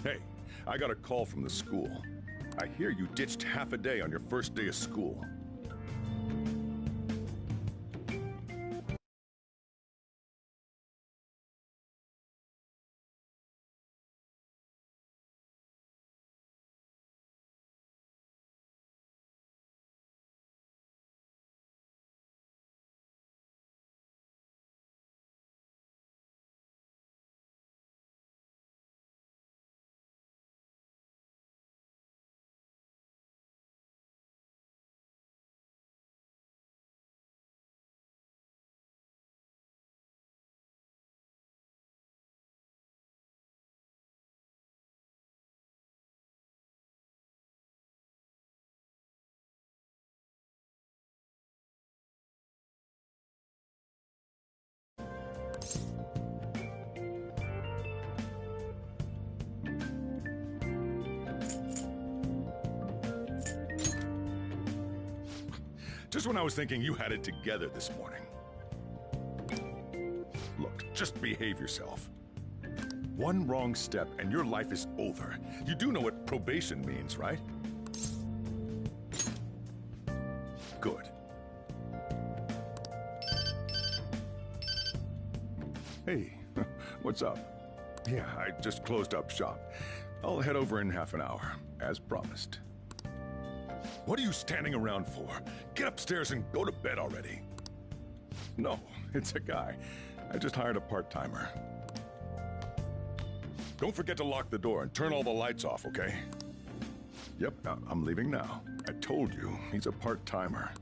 Hey, I got a call from the school. I hear you ditched half a day on your first day of school. Just when I was thinking you had it together this morning. Look, just behave yourself. One wrong step and your life is over. You do know what probation means, right? Good. Hey, what's up? Yeah, I just closed up shop. I'll head over in half an hour, as promised. What are you standing around for? Get upstairs and go to bed already. No, it's a guy. I just hired a part-timer. Don't forget to lock the door and turn all the lights off, okay? Yep, I'm leaving now. I told you, he's a part-timer.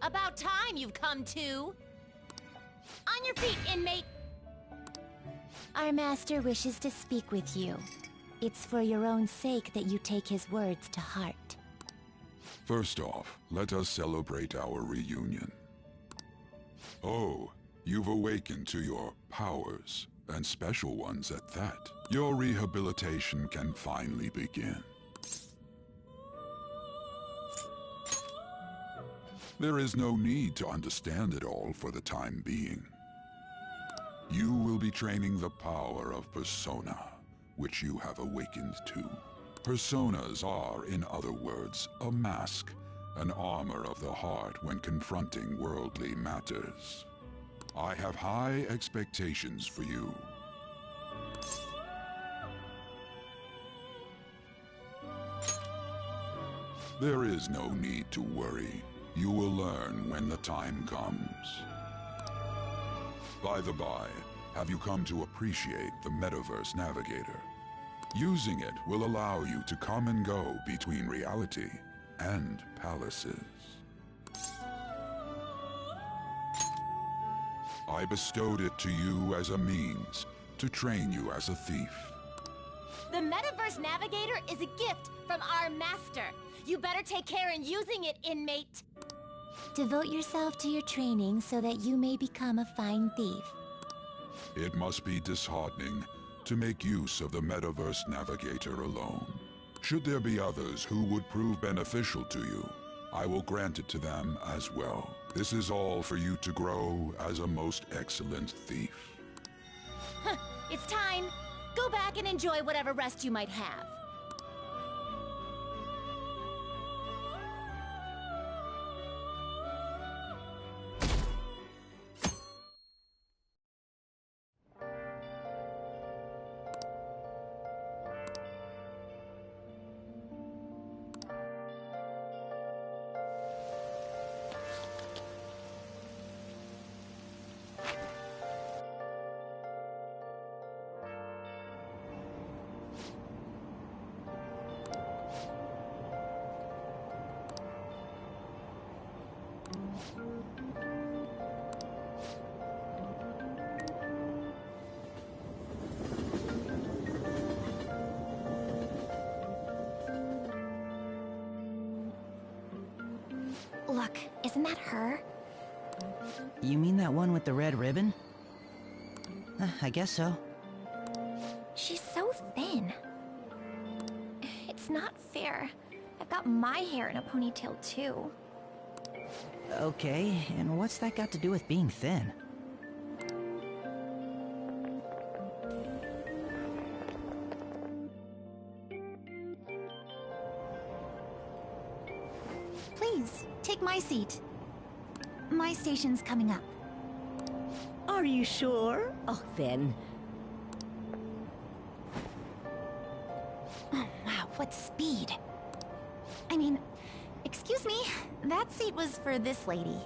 About time you've come to. On your feet, inmate! Our master wishes to speak with you. It's for your own sake that you take his words to heart. First off, let us celebrate our reunion. Oh, you've awakened to your powers, and special ones at that. Your rehabilitation can finally begin. There is no need to understand it all for the time being. You will be training the power of Persona, which you have awakened to. Personas are, in other words, a mask, an armor of the heart when confronting worldly matters. I have high expectations for you. There is no need to worry. You will learn when the time comes. By the by, have you come to appreciate the Metaverse Navigator? Using it will allow you to come and go between reality and palaces. I bestowed it to you as a means to train you as a thief. The Metaverse Navigator is a gift from our master. You better take care in using it, inmate. Devote yourself to your training so that you may become a fine thief. It must be disheartening to make use of the Metaverse Navigator alone. Should there be others who would prove beneficial to you, I will grant it to them as well. This is all for you to grow as a most excellent thief. It's time. Go back and enjoy whatever rest you might have. Look, isn't that her? You mean that one with the red ribbon? I guess so. She's so thin. It's not fair. I've got my hair in a ponytail too. Okay, and what's that got to do with being thin? Please, take my seat. My station's coming up. Are you sure? Oh, then. Oh, wow, what speed. I mean, excuse me, that seat was for this lady.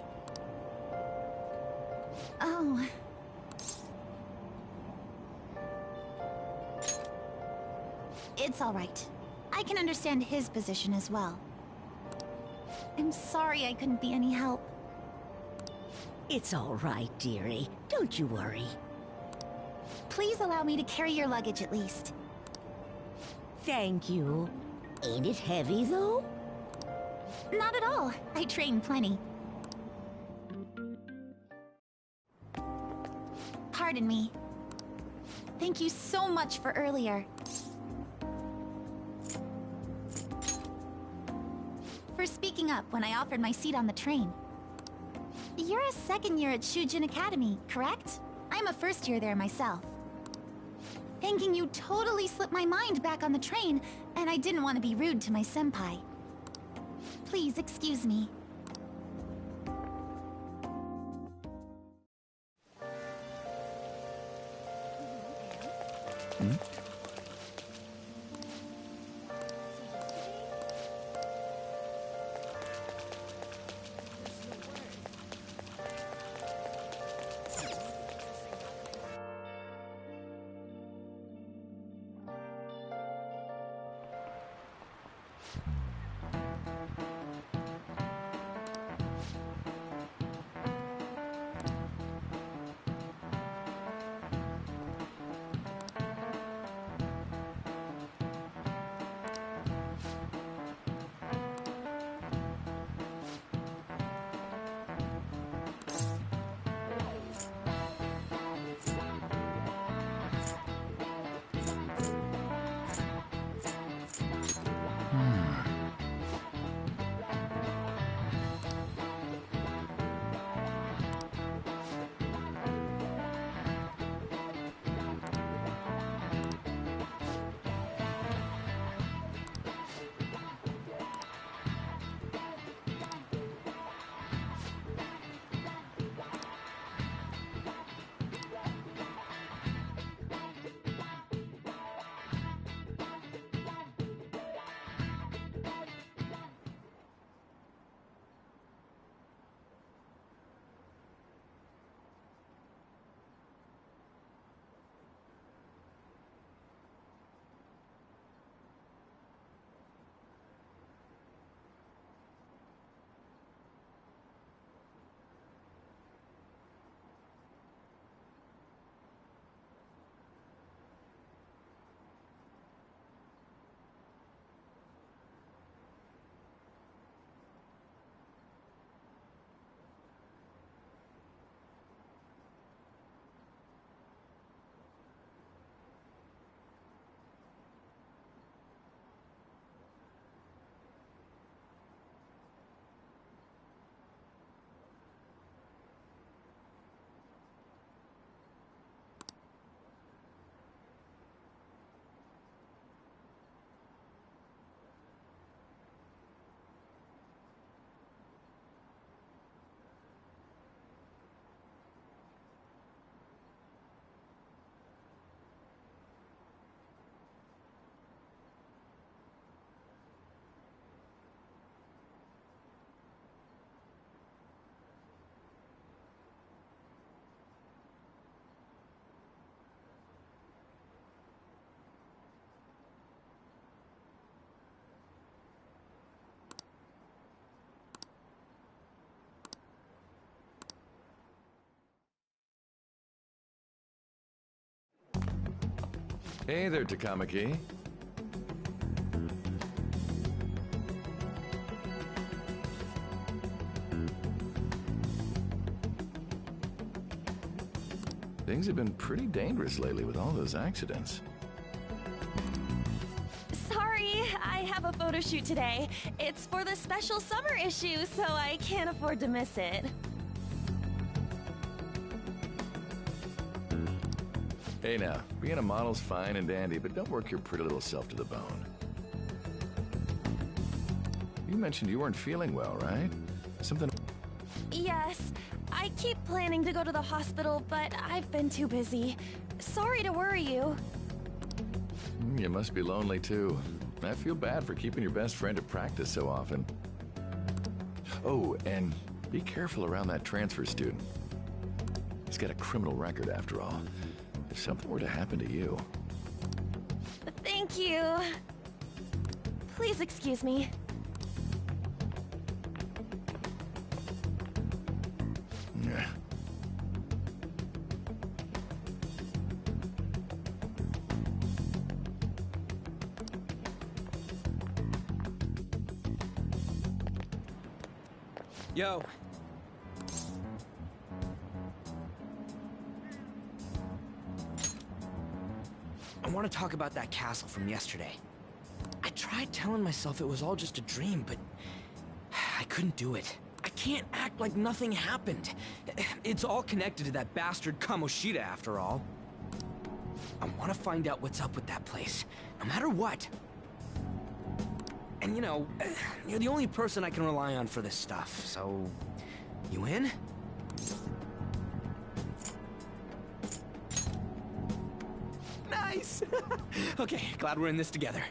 Oh. It's all right. I can understand his position as well. I'm sorry I couldn't be any help. It's all right, dearie. Don't you worry. Please allow me to carry your luggage at least. Thank you. Ain't it heavy, though? Not at all. I train plenty. Pardon me. Thank you so much for earlier. For speaking up when I offered my seat on the train. You're a second year at Shujin Academy, correct? I'm a first year there myself. Thanking you totally slipped my mind back on the train, and I didn't want to be rude to my senpai. Please excuse me. Hey there, Takamaki. Things have been pretty dangerous lately with all those accidents. Sorry, I have a photo shoot today. It's for the special summer issue, so I can't afford to miss it. Hey now, being a model's fine and dandy, but don't work your pretty little self to the bone. You mentioned you weren't feeling well, right? Something... Yes, I keep planning to go to the hospital, but I've been too busy. Sorry to worry you. You must be lonely too. I feel bad for keeping your best friend at practice so often. Oh, and be careful around that transfer student. He's got a criminal record after all. If something were to happen to you... Thank you. Please excuse me. Yeah. Yo. I want to talk about that castle from yesterday. I tried telling myself it was all just a dream, but I couldn't do it. I can't act like nothing happened. It's all connected to that bastard Kamoshida, after all. I want to find out what's up with that place, no matter what. And you know, you're the only person I can rely on for this stuff, so... You in? Nice! Okay, glad we're in this together.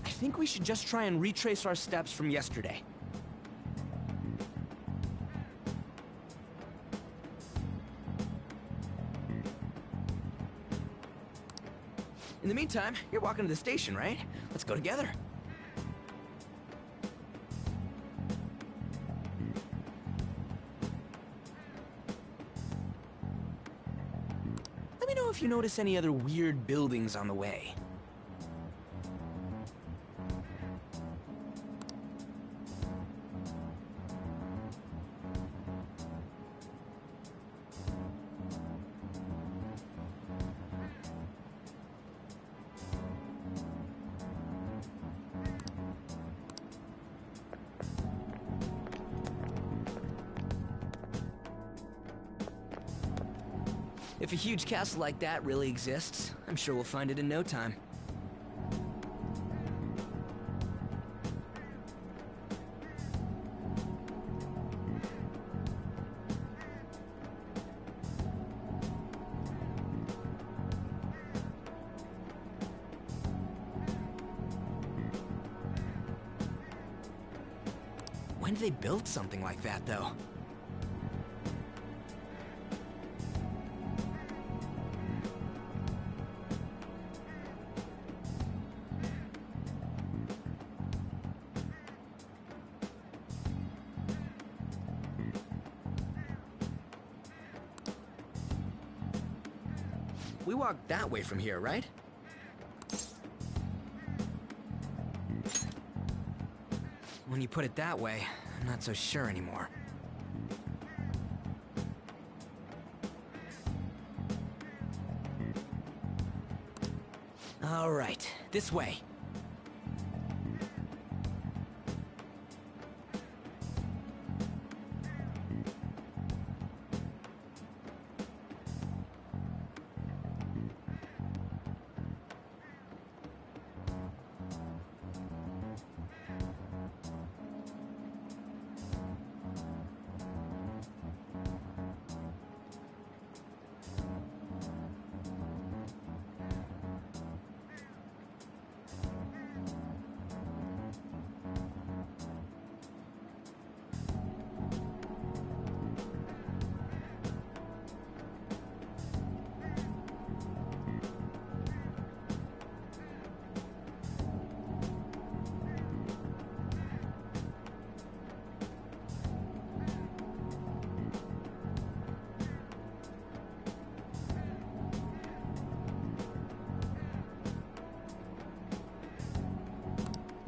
I think we should just try and retrace our steps from yesterday. In the meantime, you're walking to the station, right? Let's go together. Let me know if you notice any other weird buildings on the way. If a huge castle like that really exists, I'm sure we'll find it in no time. When did they build something like that, though? We walked that way from here, right? When you put it that way, I'm not so sure anymore. All right, this way.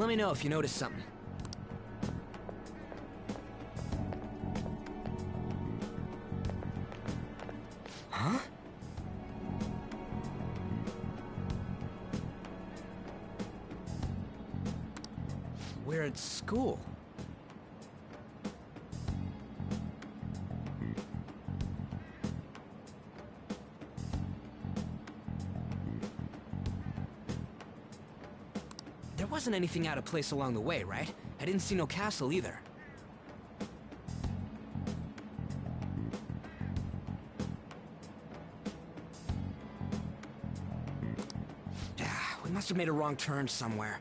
Let me know if you notice something. Huh? We're at school. There wasn't anything out of place along the way, right? I didn't see no castle either. We must have made a wrong turn somewhere.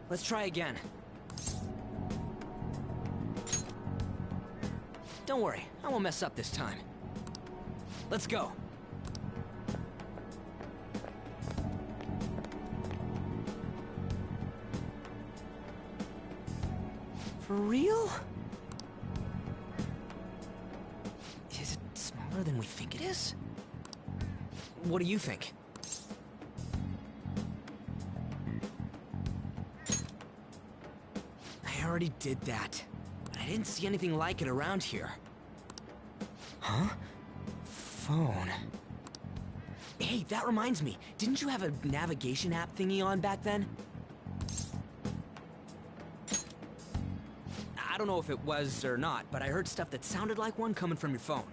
Let's try again. Don't worry, I won't mess up this time. Let's go. For real? Is it smaller than we think it is? What do you think? I already did that, but I didn't see anything like it around here. Huh? Phone. Hey, that reminds me. Didn't you have a navigation app thingy on back then? I don't know if it was or not, but I heard stuff that sounded like one coming from your phone.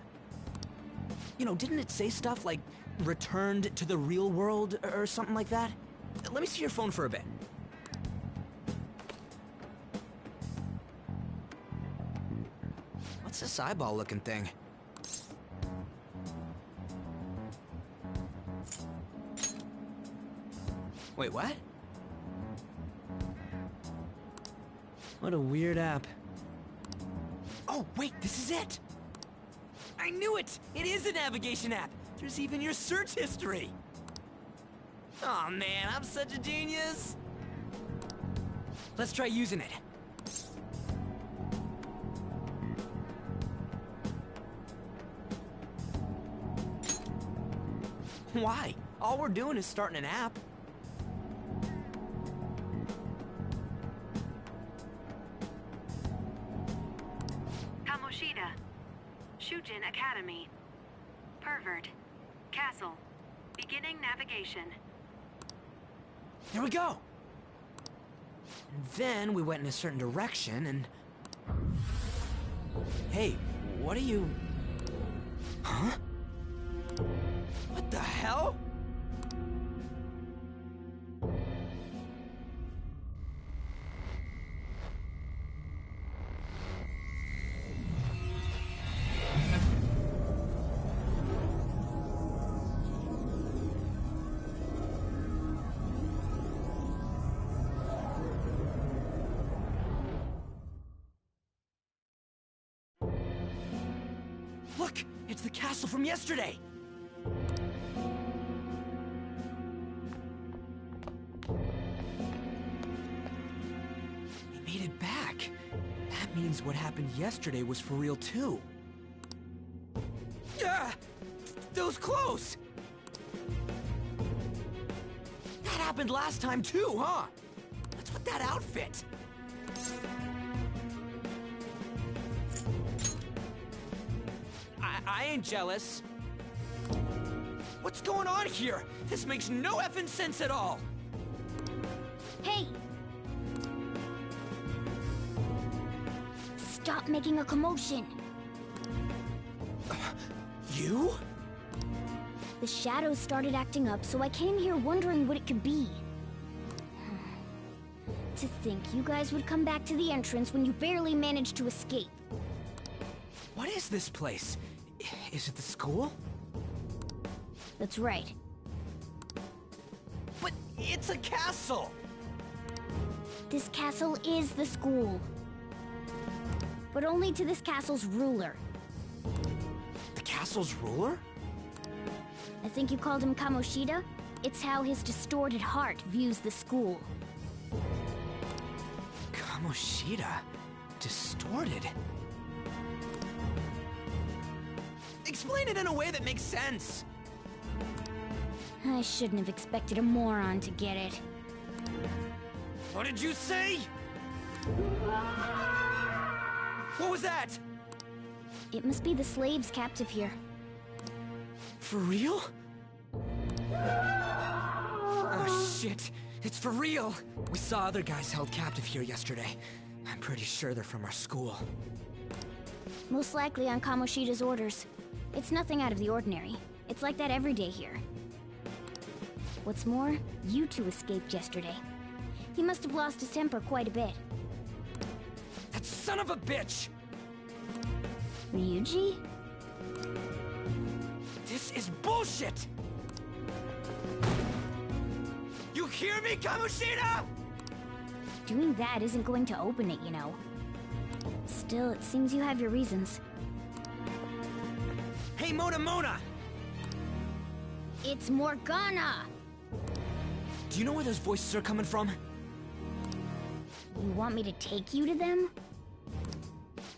You know, didn't it say stuff like returned to the real world or something like that? Let me see your phone for a bit. What's this eyeball-looking thing? Wait, what? What a weird app. Oh, wait, this is it! I knew it! It is a navigation app! There's even your search history! Aw, man, I'm such a genius! Let's try using it. Why? All we're doing is starting an app. Kamoshida. Shujin Academy. Pervert. Castle. Beginning navigation. There we go! And then we went in a certain direction and... Hey, what are you... Huh? What the hell? Look! It's the castle from yesterday! We made it back. That means what happened yesterday was for real too. Ah! That was close! That happened last time too, huh? What's with that outfit? I ain't jealous. What's going on here? This makes no effing sense at all. Hey! Stop making a commotion. you? The shadows started acting up, so I came here wondering what it could be. To think you guys would come back to the entrance when you barely managed to escape. What is this place? Is it the school? That's right. But it's a castle! This castle is the school. But only to this castle's ruler. The castle's ruler? I think you called him Kamoshida? It's how his distorted heart views the school. Kamoshida? Distorted? Explain it in a way that makes sense! I shouldn't have expected a moron to get it. What did you say? What was that? It must be the slaves captive here. For real? Oh shit, it's for real! We saw other guys held captive here yesterday. I'm pretty sure they're from our school. Most likely on Kamoshida's orders. It's nothing out of the ordinary. It's like that every day here. What's more, you two escaped yesterday. He must have lost his temper quite a bit. That son of a bitch! Ryuji? This is bullshit! You hear me, Kamoshida?! Doing that isn't going to open it, you know. Still, it seems you have your reasons. Hey, Mona! It's Morgana! Do you know where those voices are coming from? You want me to take you to them?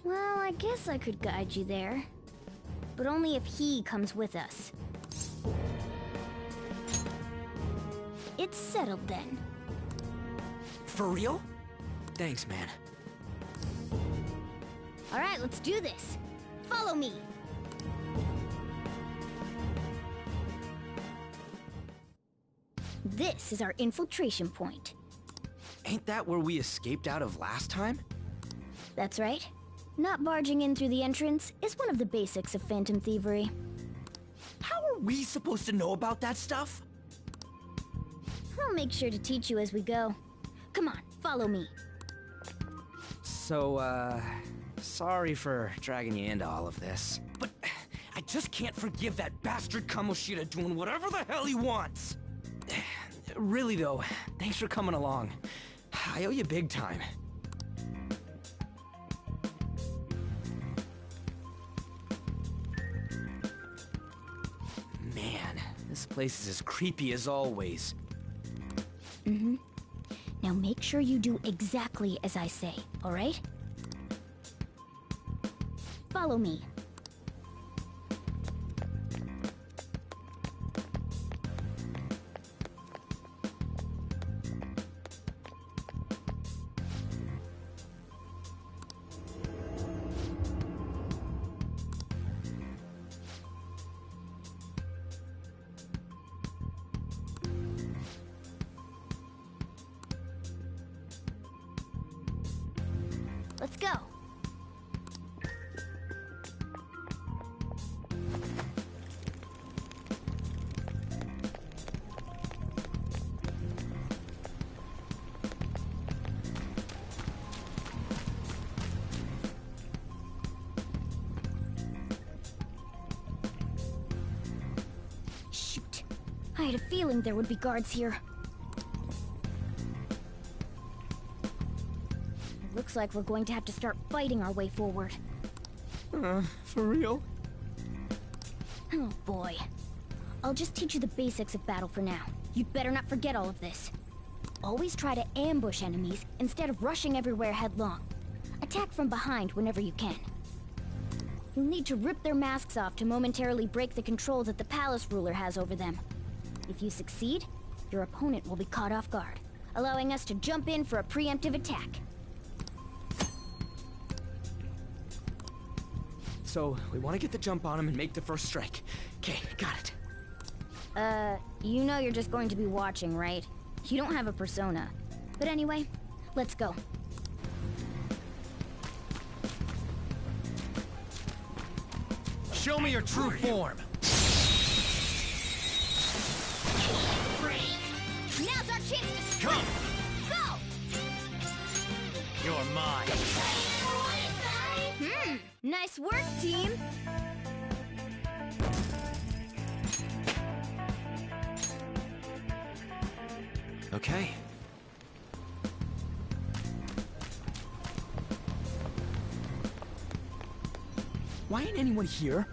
Well, I guess I could guide you there. But only if he comes with us. It's settled then. For real? Thanks, man. Alright, let's do this. Follow me! This is our infiltration point. Ain't that where we escaped out of last time? That's right. Not barging in through the entrance is one of the basics of phantom thievery. How are we supposed to know about that stuff? I'll make sure to teach you as we go. Come on, follow me. So, sorry for dragging you into all of this. But I just can't forgive that bastard Kamoshida doing whatever the hell he wants. Really though, thanks for coming along. I owe you big time. Man, this place is as creepy as always. Mm-hmm. Now make sure you do exactly as I say, alright? Follow me. Let's go. Shoot. I had a feeling there would be guards here. Looks like we're going to have to start fighting our way forward. For real? Oh boy. I'll just teach you the basics of battle for now. You'd better not forget all of this. Always try to ambush enemies instead of rushing everywhere headlong. Attack from behind whenever you can. You'll need to rip their masks off to momentarily break the control that the palace ruler has over them. If you succeed, your opponent will be caught off guard, allowing us to jump in for a preemptive attack. So, we want to get the jump on him and make the first strike. Okay, got it. You know you're just going to be watching, right? You don't have a persona. But anyway, let's go. Show me your true form. Now's our chance to strike. Come. Go! You're mine. Nice work, team. Okay. Why ain't anyone here?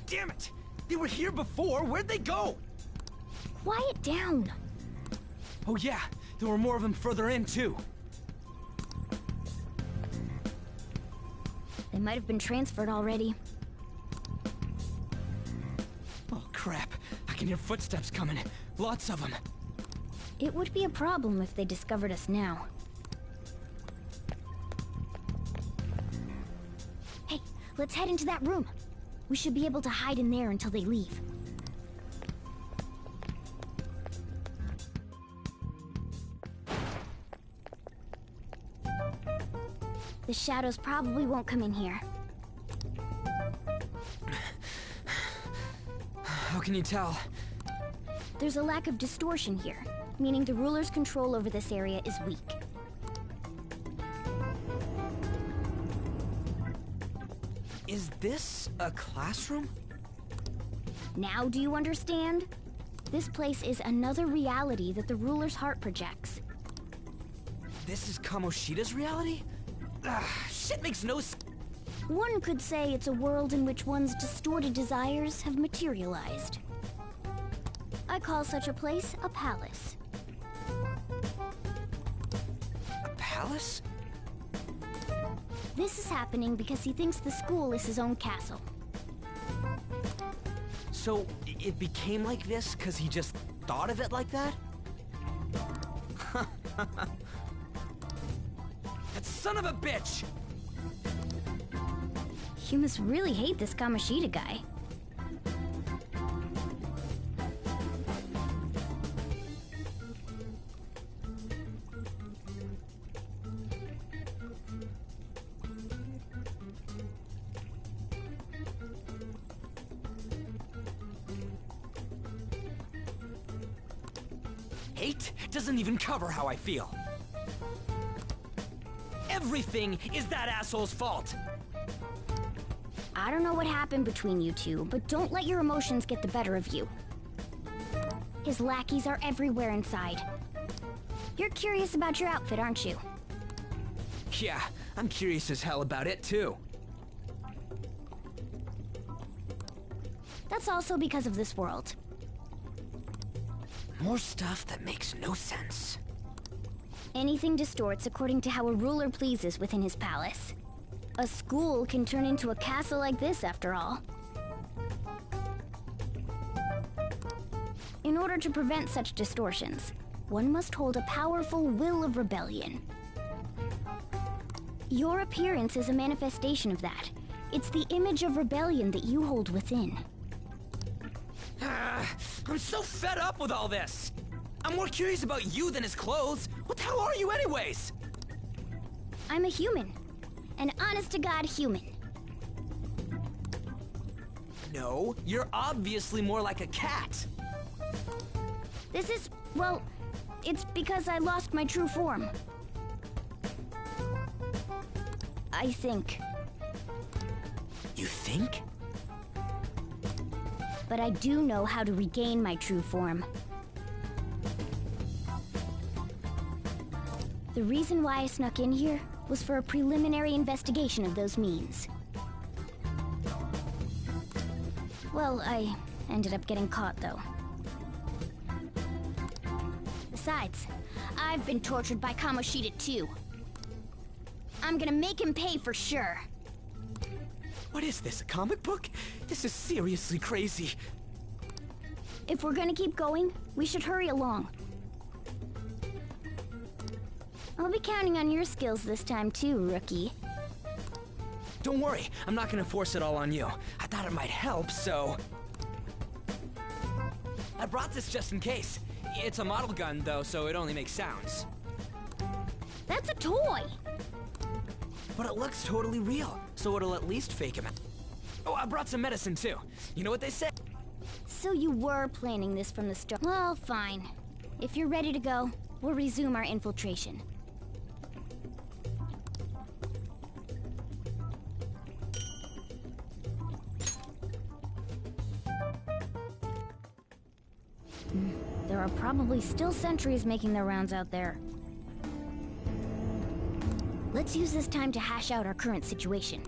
Damn it! They were here before! Where'd they go? Quiet down. Oh yeah, there were more of them further in too. They might have been transferred already. Oh crap, I can hear footsteps coming. Lots of them. It would be a problem if they discovered us now. Hey, let's head into that room. We should be able to hide in there until they leave. The shadows probably won't come in here. How can you tell? There's a lack of distortion here, meaning the ruler's control over this area is weak. Is this a classroom? Now do you understand? This place is another reality that the ruler's heart projects. This is Kamoshida's reality? Shit makes no sense. One could say it's a world in which one's distorted desires have materialized. I call such a place a palace. A palace? This is happening because he thinks the school is his own castle. So, it became like this because he just thought of it like that? That son of a bitch! You must really hate this Kamoshida guy. Hate doesn't even cover how I feel. Everything is that asshole's fault! I don't know what happened between you two, but don't let your emotions get the better of you. His lackeys are everywhere inside. You're curious about your outfit, aren't you? Yeah, I'm curious as hell about it too. That's also because of this world. More stuff that makes no sense. Anything distorts according to how a ruler pleases within his palace. A school can turn into a castle like this, after all. In order to prevent such distortions, one must hold a powerful will of rebellion. Your appearance is a manifestation of that. It's the image of rebellion that you hold within. I'm so fed up with all this! I'm more curious about you than his clothes! What the hell are you anyways? I'm a human. An honest-to-God human. No, you're obviously more like a cat. This is, well, it's because I lost my true form. I think. You think? But I do know how to regain my true form. The reason why I snuck in here was for a preliminary investigation of those means. Well, I ended up getting caught, though. Besides, I've been tortured by Kamoshida, too. I'm gonna make him pay for sure. What is this, a comic book? This is seriously crazy. If we're gonna keep going, we should hurry along. I'll be counting on your skills this time too, rookie. Don't worry, I'm not gonna force it all on you. I thought it might help, so... I brought this just in case. It's a model gun, though, so it only makes sounds. That's a toy! But it looks totally real, so it'll at least fake him out. Oh, I brought some medicine too. You know what they say? So you were planning this from the start. Well, fine. If you're ready to go, we'll resume our infiltration. There are probably still sentries making their rounds out there. Let's use this time to hash out our current situation.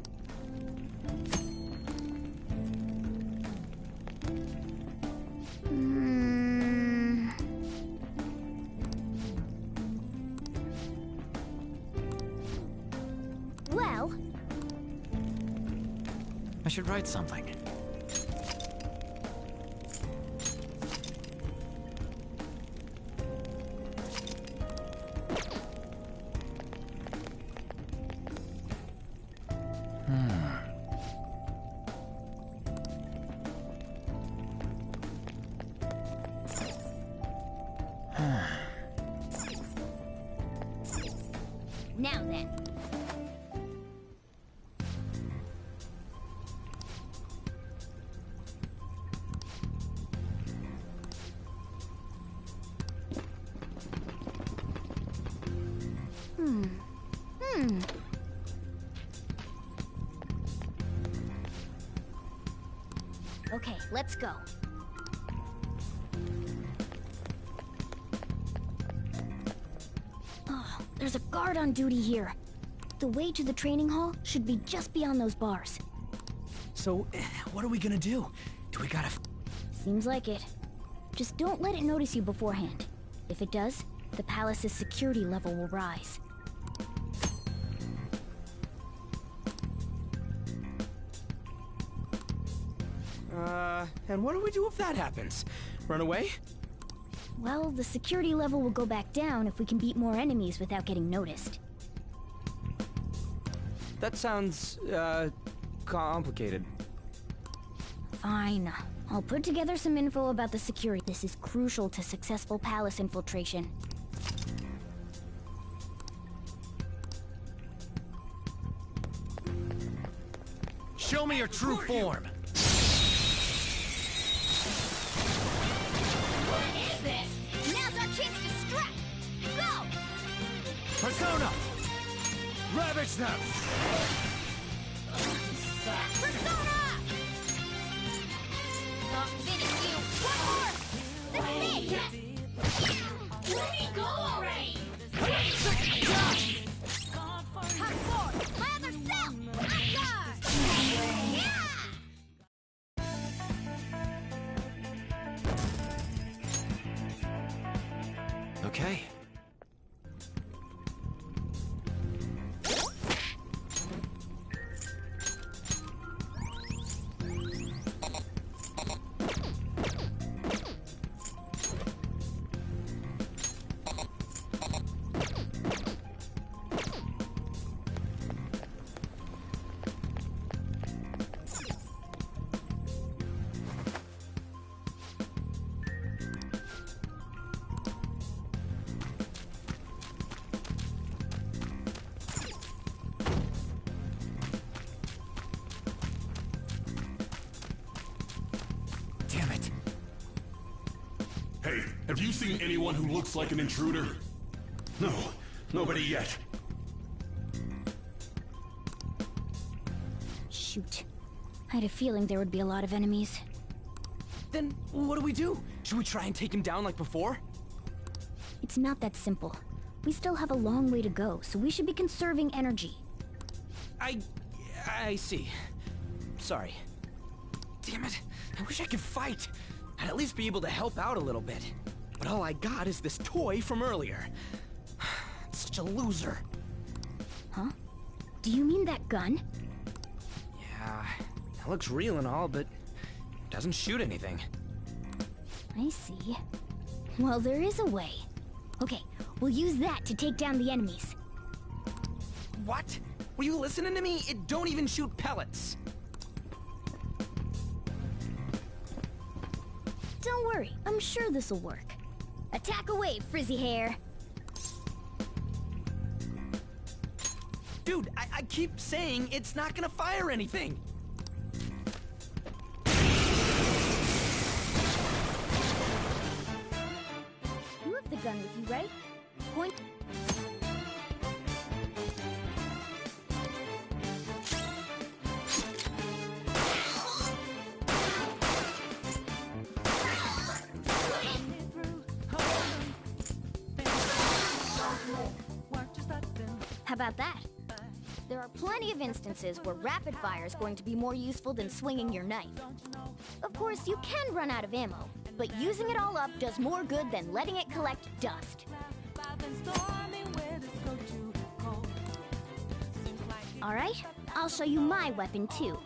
Well... I should write something. Now then. Okay, let's go. Oh, there's a guard on duty here. The way to the training hall should be just beyond those bars. So, what are we gonna do? Do we gotta... Seems like it. Just don't let it notice you beforehand. If it does, the palace's security level will rise. And what do we do if that happens? Run away? Well, the security level will go back down if we can beat more enemies without getting noticed. That sounds, complicated. Fine. I'll put together some info about the security. This is crucial to successful palace infiltration. Show me your true form! What is this? Now's our chance to strike! Go! Persona! Ravage them! Persona! Not finish you! One more! This is it! Let me go already! Come forward! My other self! Yeah! Okay. Damn it. Hey, have you seen anyone who looks like an intruder? No, nobody yet. Shoot. I had a feeling there would be a lot of enemies. Then, what do we do? Should we try and take him down like before? It's not that simple. We still have a long way to go, so we should be conserving energy. I see. Sorry. Damn it. I wish I could fight. I'd at least be able to help out a little bit. But all I got is this toy from earlier. Such a loser. Huh? Do you mean that gun? Yeah, it looks real and all, but it doesn't shoot anything. I see. Well, there is a way. Okay, we'll use that to take down the enemies. What? Were you listening to me? It don't even shoot pellets. Don't worry, I'm sure this'll work. Attack away, frizzy hair! Dude, I keep saying it's not gonna fire anything. You have the gun with you, right? Point. How about that? There are plenty of instances where rapid fire is going to be more useful than swinging your knife. Of course, you can run out of ammo, but using it all up does more good than letting it collect dust. All right, I'll show you my weapon too.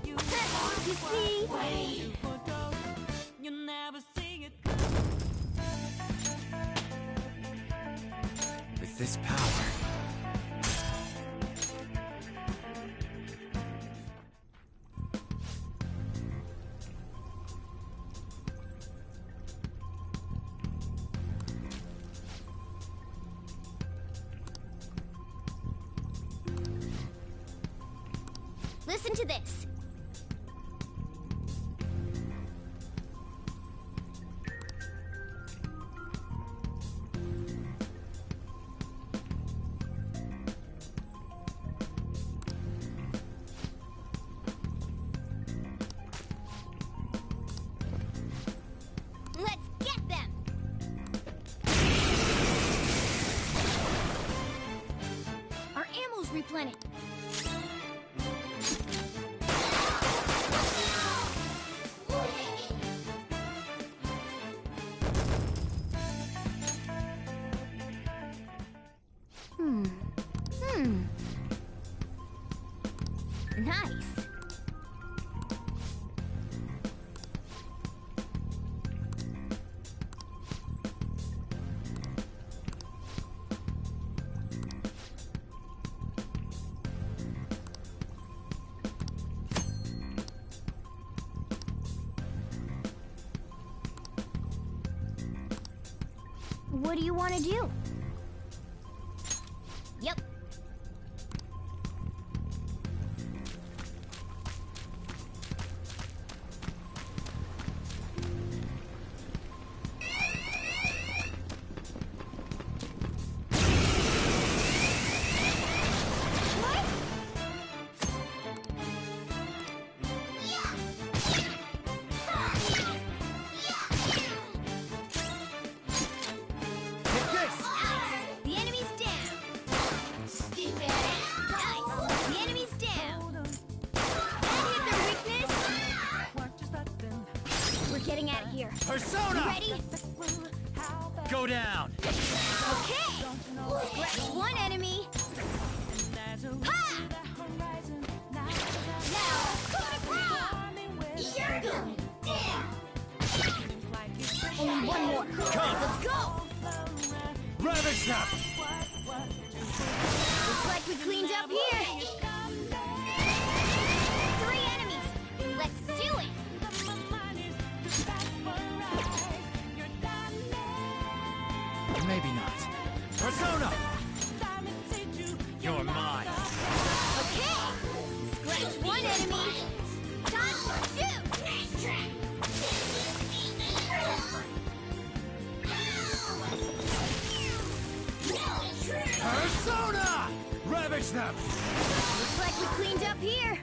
You see? With this power... Listen to this. Let's get them! Our ammo's replenished. Nice. What do you want to do? Yep. Getting out of here. Persona! You ready? Go down! Okay! Scratch one enemy. Ha! Now, you're going down! Only one more. Come! Let's go! Ravage them! Looks like we cleaned up here. 3 enemies. Let's do it! Maybe not. Persona! You're mine. Okay! Scratch one enemy. Time to shoot! Persona! Ravage them! Looks like we cleaned up here.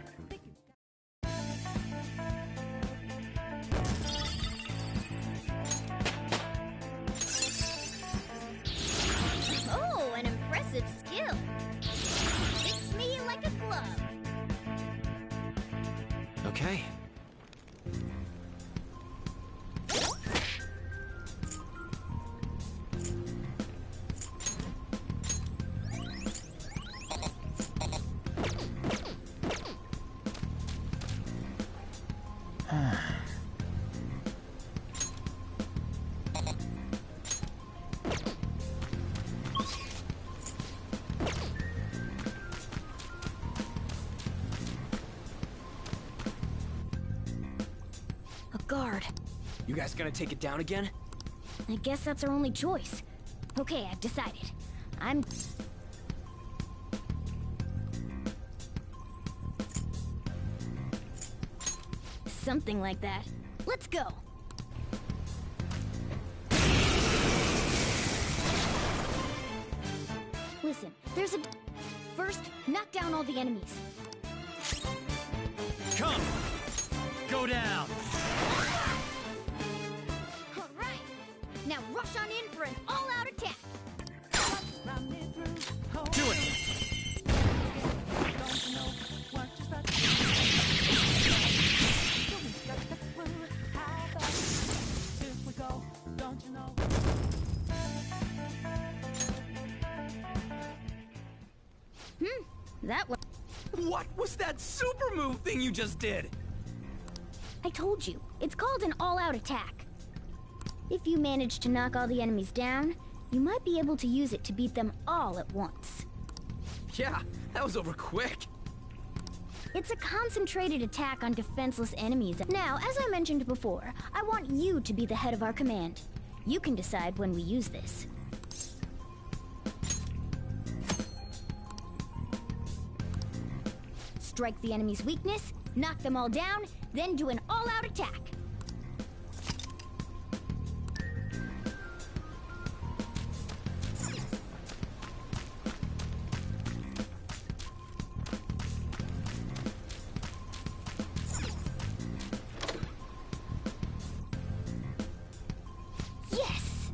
Oh, an impressive skill. Fits me like a glove. Okay. Guard. You guys gonna take it down again? I guess that's our only choice. Okay, I've decided. I'm... Something like that. Let's go! Listen, there's a... First, knock down all the enemies. Come! Go down! Alright! Now rush on in for an all-out attack! Do it! That was... What was that super move thing you just did? I told you, it's called an all-out attack. If you manage to knock all the enemies down, you might be able to use it to beat them all at once. Yeah, that was over quick. It's a concentrated attack on defenseless enemies. Now, as I mentioned before, I want you to be the head of our command. You can decide when we use this. Strike the enemy's weakness, knock them all down, then do an all-out attack. Yes!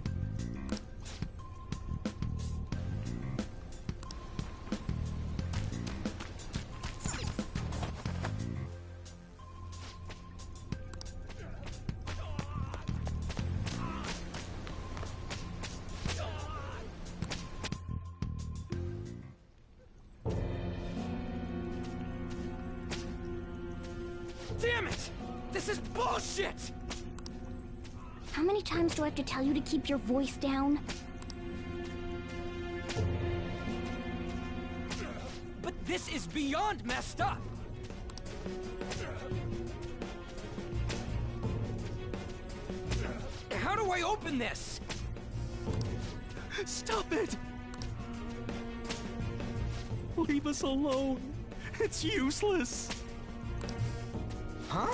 Damn it! This is bullshit! How many times do I have to tell you to keep your voice down? But this is beyond messed up! How do I open this? Stop it! Leave us alone. It's useless. Huh?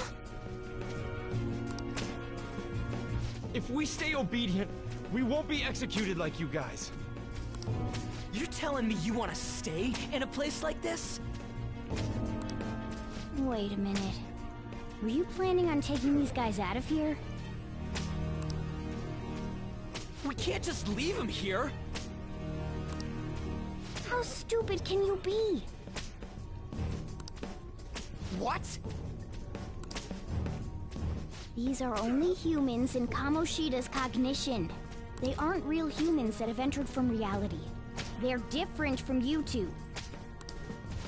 If we stay obedient, we won't be executed like you guys. You're telling me you want to stay in a place like this? Wait a minute. Were you planning on taking these guys out of here? We can't just leave them here! How stupid can you be? What? These are only humans in Kamoshida's cognition. They aren't real humans that have entered from reality. They're different from you two.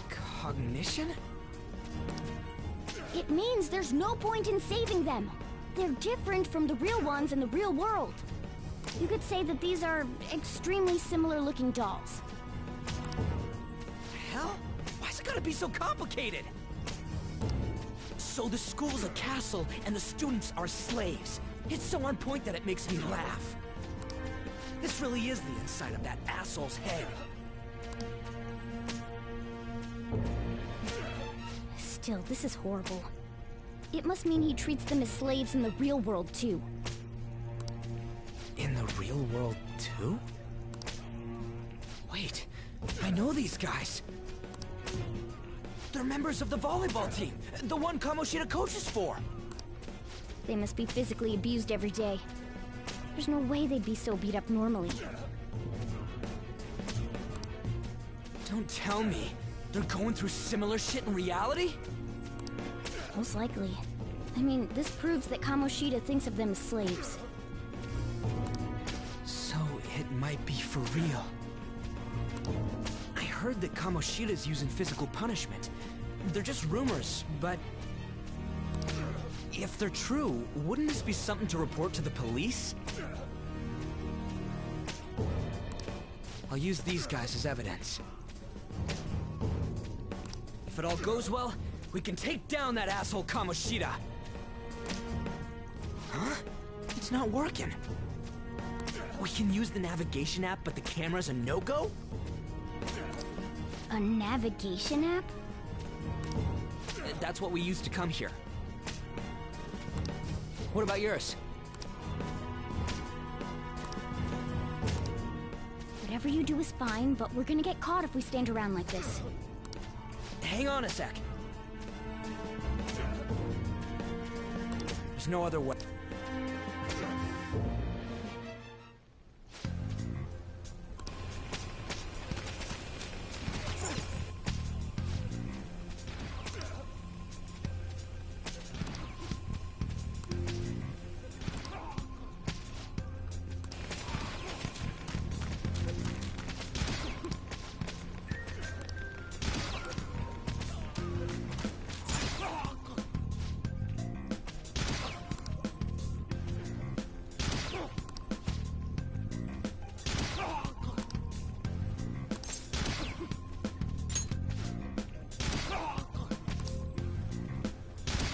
Cognition? It means there's no point in saving them. They're different from the real ones in the real world. You could say that these are extremely similar looking dolls. Hell? Why's it gotta be so complicated? So the school's a castle and the students are slaves. It's so on point that it makes me laugh. This really is the inside of that asshole's head. Still, this is horrible. It must mean he treats them as slaves in the real world, too. In the real world, too? Wait, I know these guys. They're members of the volleyball team, the one Kamoshida coaches for. They must be physically abused every day. There's no way they'd be so beat up normally. Don't tell me they're going through similar shit in reality? Most likely. I mean, this proves that Kamoshida thinks of them as slaves. So it might be for real. I heard that Kamoshida's using physical punishment. They're just rumors, but... if they're true, wouldn't this be something to report to the police? I'll use these guys as evidence. If it all goes well, we can take down that asshole Kamoshida! Huh? It's not working. We can use the navigation app, but the camera's a no-go? A navigation app? That's what we used to come here. What about yours? Whatever you do is fine, but we're gonna get caught if we stand around like this. Hang on a sec. There's no other way.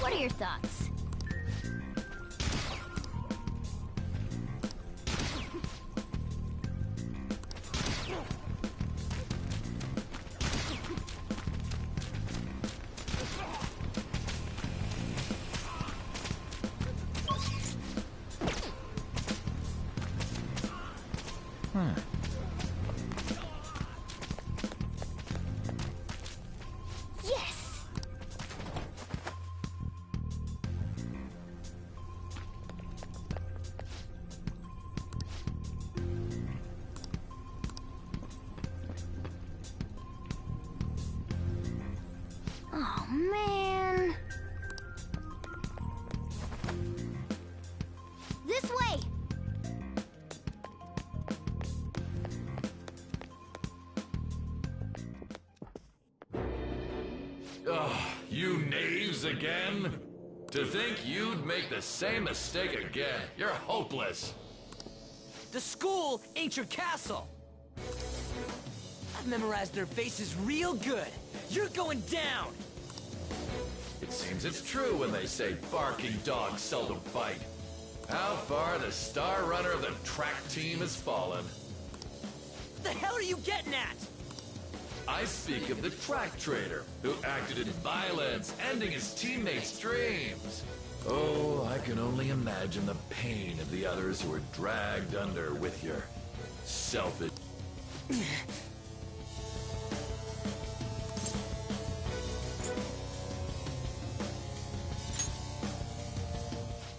What are your thoughts? Yes! Oh, man. This way! Ugh, you knaves again? To think you'd make the same mistake again. You're hopeless. The school ain't your castle! I've memorized their faces real good. You're going down! It seems it's true when they say barking dogs seldom bite. How far the star runner of the track team has fallen. What the hell are you getting at? I speak of the track trader, who acted in violence, ending his teammates' dreams. Oh, I can only imagine the pain of the others who were dragged under with your selfish...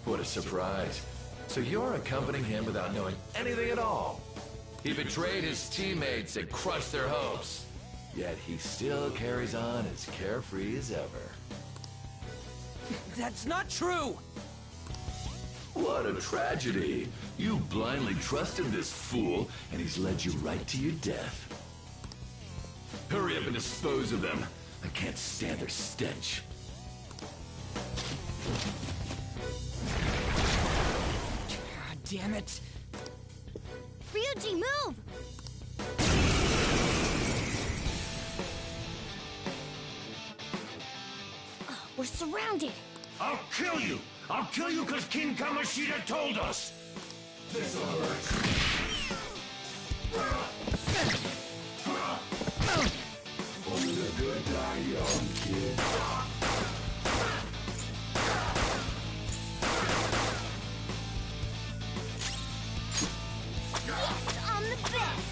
What a surprise. So you're accompanying him without knowing anything at all. He betrayed his teammates and crushed their hopes. Yet he still carries on as carefree as ever. That's not true! What a tragedy. You blindly trusted this fool, and he's led you right to your death. Hurry up and dispose of them. I can't stand their stench. God damn it! Ryuji, move! Oh, we're surrounded! I'll kill you! I'll kill you because King Kamoshida told us! This'll hurt. Only the good die young, kid. Yes, I'm the best!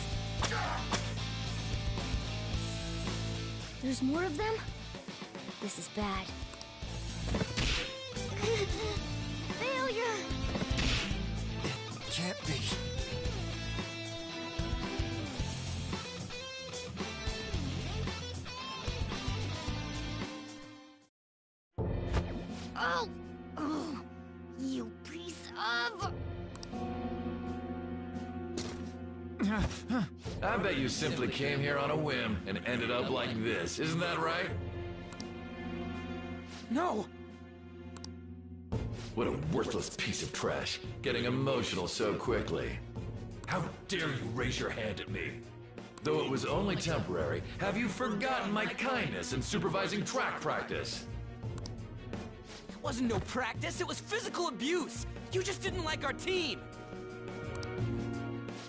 There's more of them? This is bad. Failure! Can't be. Oh! Oh! You piece of... I bet you simply came here on a whim and ended up like this. Isn't that right? No! What a worthless piece of trash, getting emotional so quickly. How dare you raise your hand at me? Though it was only temporary, have you forgotten my kindness in supervising track practice? It wasn't no practice, it was physical abuse! You just didn't like our team!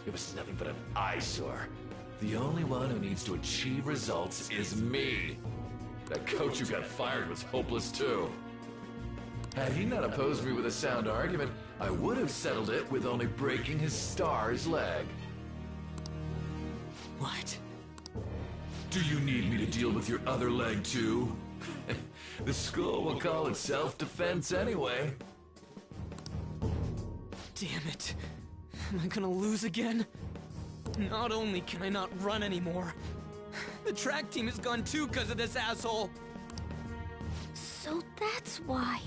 It was nothing but an eyesore. The only one who needs to achieve results is me. That coach who got fired was hopeless too. Had he not opposed me with a sound argument, I would have settled it with only breaking his star's leg. What? Do you need me to deal with your other leg too? The school will call it self-defense anyway. Damn it. Am I gonna lose again? Not only can I not run anymore, the track team is gone too because of this asshole. So that's why.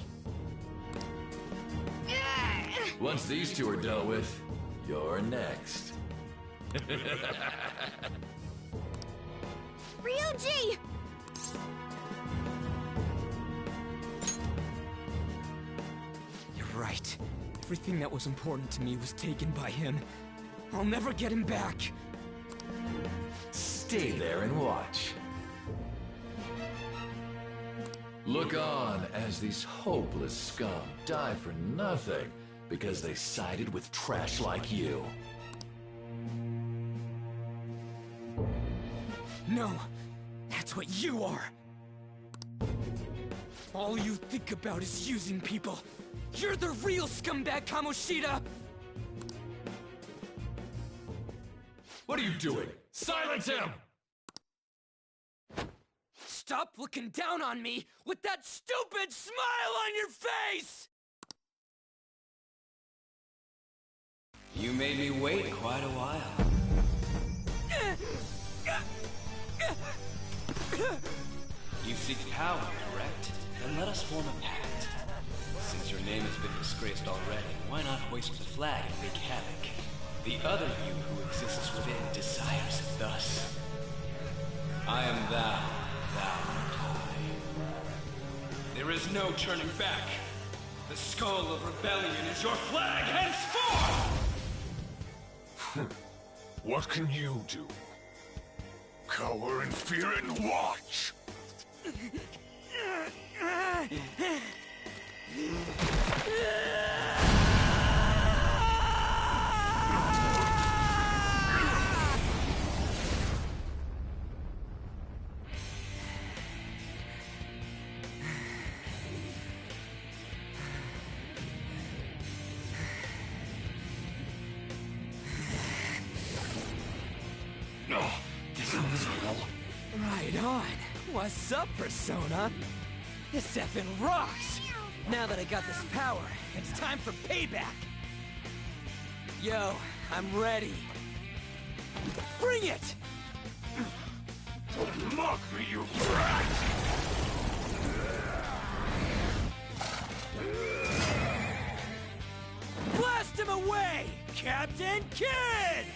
Once these two are dealt with, you're next. Ryuji! You're right. Everything that was important to me was taken by him. I'll never get him back. Stay there and watch. Look on as these hopeless scum die for nothing because they sided with trash like you. No, that's what you are. All you think about is using people. You're the real scumbag, Kamoshida! What are you doing? Silence him! Stop looking down on me with that stupid smile on your face! You made me wait quite a while. You seek power, correct? Then let us form a pact. Since your name has been disgraced already, why not hoist the flag and wreak havoc? The other you who exists within desires it thus. I am thou, thou art I. There is no turning back. The skull of rebellion is your flag henceforth! What can you do? Cower in fear and watch! Right on. What's up, Persona? This effing rocks! Now that I got this power, it's time for payback! Yo, I'm ready. Bring it! Mock me, you brat! Blast him away, Captain Kidd!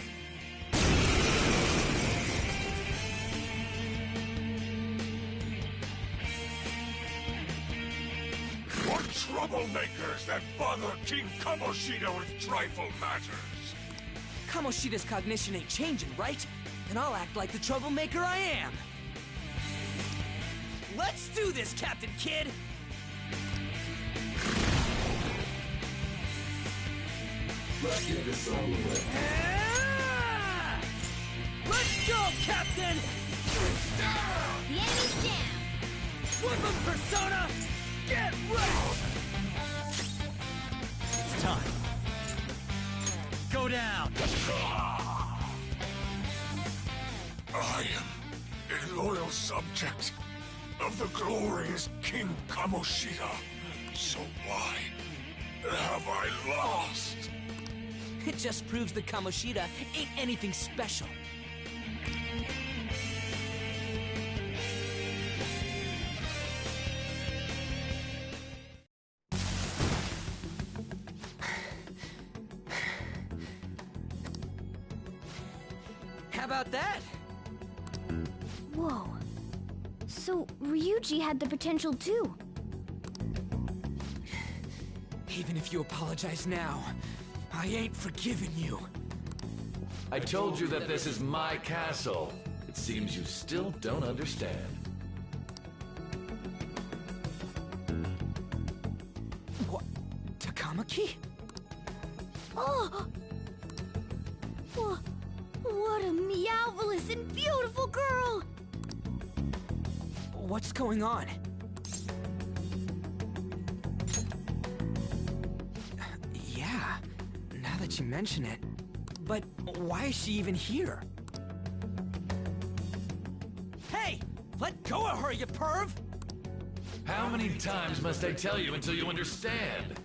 What troublemakers that bother King Kamoshida with trifle matters? Kamoshida's cognition ain't changing, right? Then I'll act like the troublemaker I am. Let's do this, Captain Kidd! Let's get this over with. Let's go, Captain! The enemy's down! Flip him, Persona! Get ready! It's time. Go down! I am a loyal subject of the glorious King Kamoshida. So why have I lost? It just proves that Kamoshida ain't anything special. How about that? Whoa. So, Ryuji had the potential too. Even if you apologize now, I ain't forgiving you. I told you that this is my castle. It seems you still don't understand. What? Takamaki? Oh! What a meowvelous and beautiful girl! What's going on? that you mention it. But why is she even here? Hey! Let go of her, you perv! How many times must I tell you until you understand?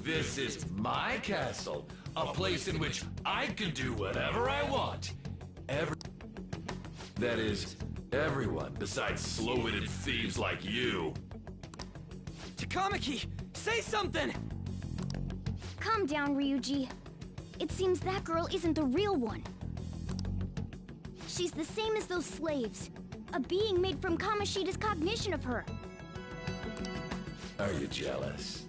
This is my castle, a place in which I can do whatever I want. That is, everyone besides slow-witted thieves like you. Takamaki, say something! Calm down, Ryuji. It seems that girl isn't the real one. She's the same as those slaves. A being made from Kamoshida's cognition of her. Are you jealous?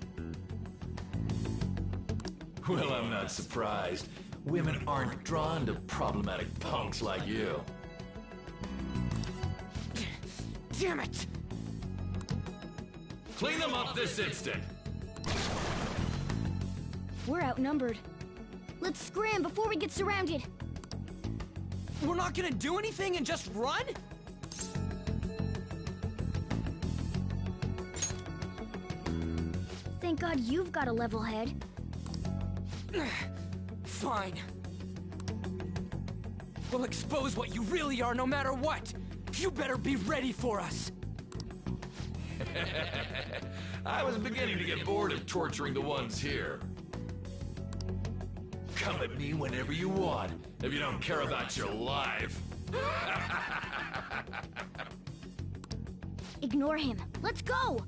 Well, I'm not surprised. Women aren't drawn to problematic punks like you. Damn it! Clean them up this instant! We're outnumbered. Let's scram before we get surrounded. We're not gonna do anything and just run? Thank God you've got a level head. Fine. We'll expose what you really are no matter what. You better be ready for us. I was beginning to get bored of torturing the ones here. Come at me whenever you want, if you don't care about your life. Ignore him. Let's go!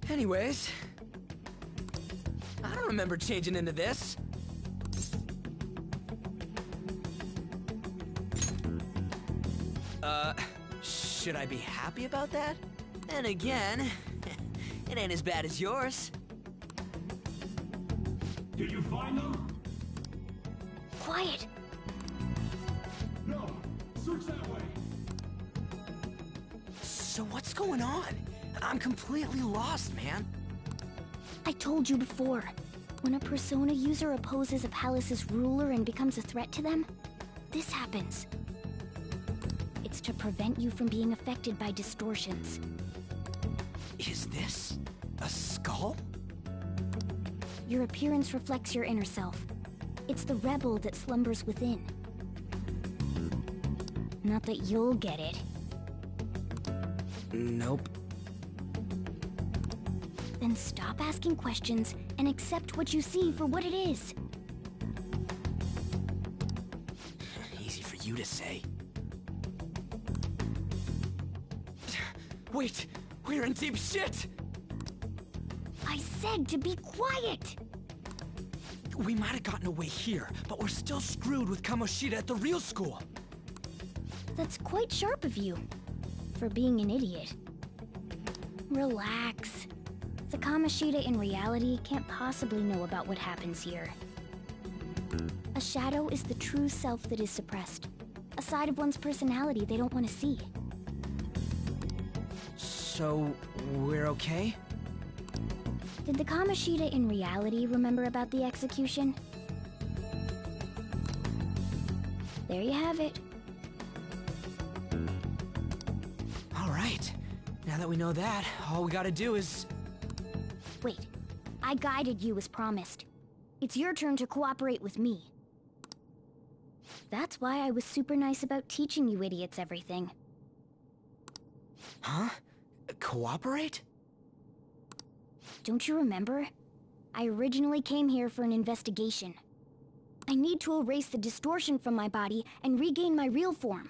Anyways, I don't remember changing into this. Should I be happy about that? Then again, it ain't as bad as yours. Did you find them? Quiet! No, search that way. So what's going on? I'm completely lost, man. I told you before. When a Persona user opposes a palace's ruler and becomes a threat to them, this happens. It's to prevent you from being affected by distortions. Is this a skull? Your appearance reflects your inner self. It's the rebel that slumbers within. Not that you'll get it. Nope. Then stop asking questions and accept what you see for what it is. Easy for you to say. Wait, we're in deep shit! I said to be quiet! We might have gotten away here, but we're still screwed with Kamoshida at the real school. That's quite sharp of you, for being an idiot. Relax. The Kamoshida in reality can't possibly know about what happens here. A shadow is the true self that is suppressed. A side of one's personality they don't want to see. So, we're okay? Did the Kamoshida in reality remember about the execution? There you have it. All right. Now that we know that, all we gotta do is... Wait. I guided you as promised. It's your turn to cooperate with me. That's why I was super nice about teaching you idiots everything. Huh? Cooperate? Don't you remember? I originally came here for an investigation. I need to erase the distortion from my body and regain my real form.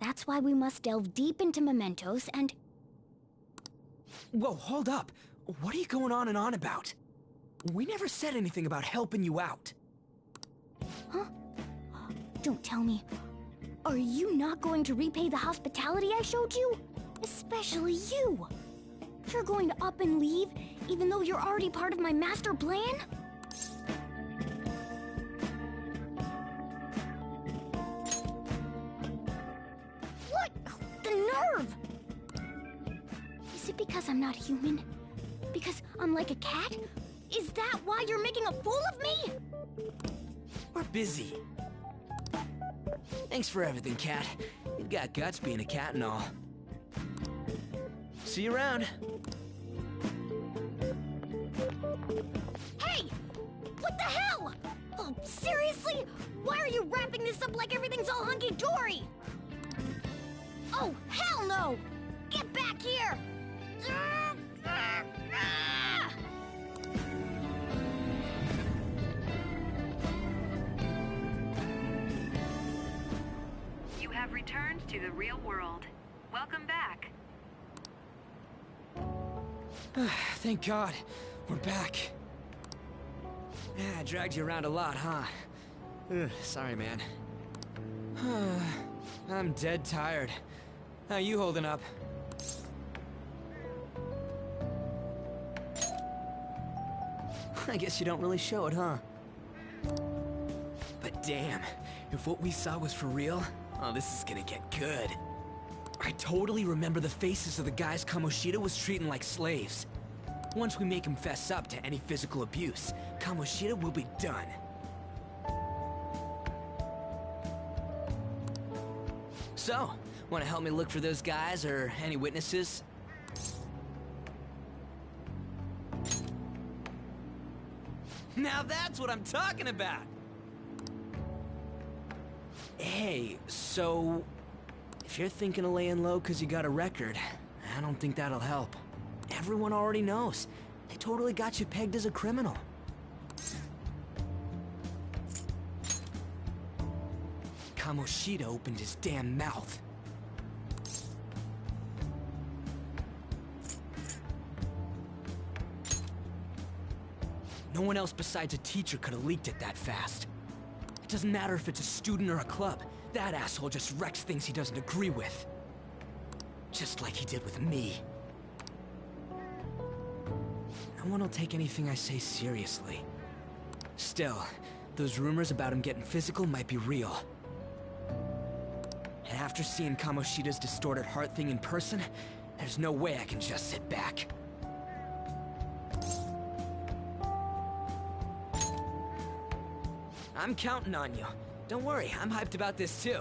That's why we must delve deep into mementos and... Whoa, hold up. What are you going on and on about? We never said anything about helping you out. Huh? Don't tell me. Are you not going to repay the hospitality I showed you? Especially you. You're going to up and leave, even though you're already part of my master plan? What? The nerve! Is it because I'm not human? Because I'm like a cat? Is that why you're making a fool of me? We're busy. Thanks for everything, Cat. You've got guts being a cat and all. See you around. Hey! What the hell? Oh, seriously? Why are you wrapping this up like everything's all hunky-dory? Oh, hell no! Get back here! You have returned to the real world. Welcome back. Thank God. We're back. Yeah, I dragged you around a lot, huh? Sorry, man. I'm dead tired. How you holding up? I guess you don't really show it, huh? But damn, if what we saw was for real, oh, this is gonna get good. I totally remember the faces of the guys Kamoshida was treating like slaves. Once we make him fess up to any physical abuse, Kamoshida will be done. So, want to help me look for those guys or any witnesses? Now that's what I'm talking about! Hey, so... if you're thinking of laying low because you got a record, I don't think that'll help. Everyone already knows. They totally got you pegged as a criminal. Kamoshida opened his damn mouth. No one else besides a teacher could have leaked it that fast. It doesn't matter if it's a student or a club. That asshole just wrecks things he doesn't agree with. Just like he did with me. No one will take anything I say seriously. Still, those rumors about him getting physical might be real. And after seeing Kamoshida's distorted heart thing in person, there's no way I can just sit back. I'm counting on you. Don't worry, I'm hyped about this too.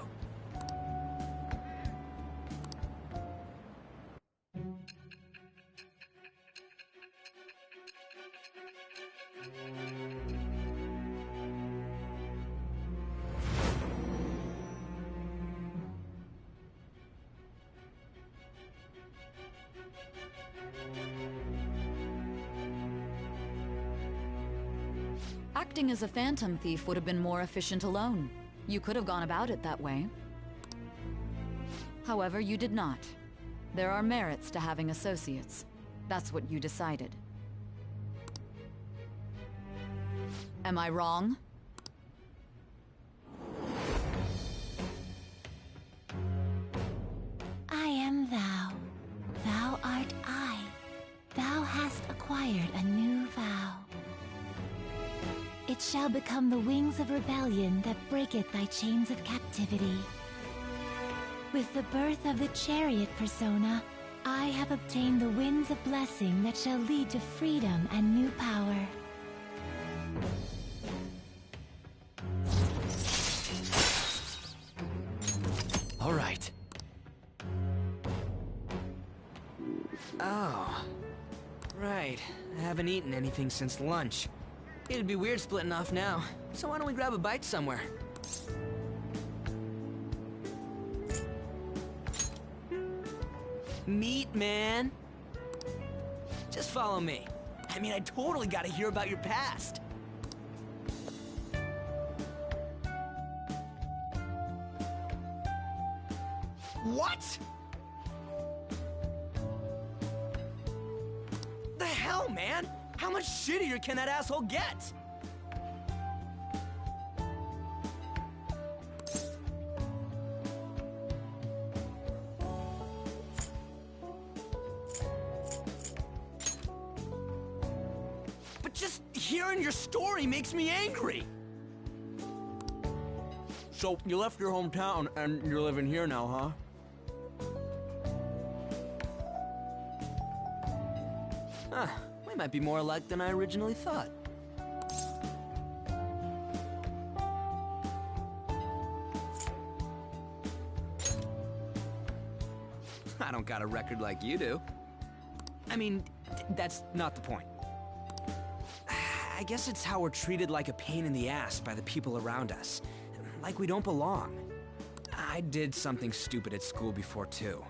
Acting as a phantom thief would have been more efficient alone. You could have gone about it that way. However, you did not. There are merits to having associates. That's what you decided. Am I wrong? I am thou. Thou art I. Thou hast acquired a new vow. It shall become the wings of rebellion that breaketh thy chains of captivity. With the birth of the chariot persona, I have obtained the winds of blessing that shall lead to freedom and new power. All right. Oh. Right. I haven't eaten anything since lunch. It'd be weird splitting off now, so why don't we grab a bite somewhere? Meat, man. Just follow me. I mean, I totally gotta hear about your past. What? The hell, man? How much shittier can that asshole get? But just hearing your story makes me angry. So, you left your hometown and you're living here now, huh? Huh. We might be more alike than I originally thought. I don't got a record like you do. I mean, that's not the point. I guess it's how we're treated like a pain in the ass by the people around us. Like we don't belong. I did something stupid at school before, too.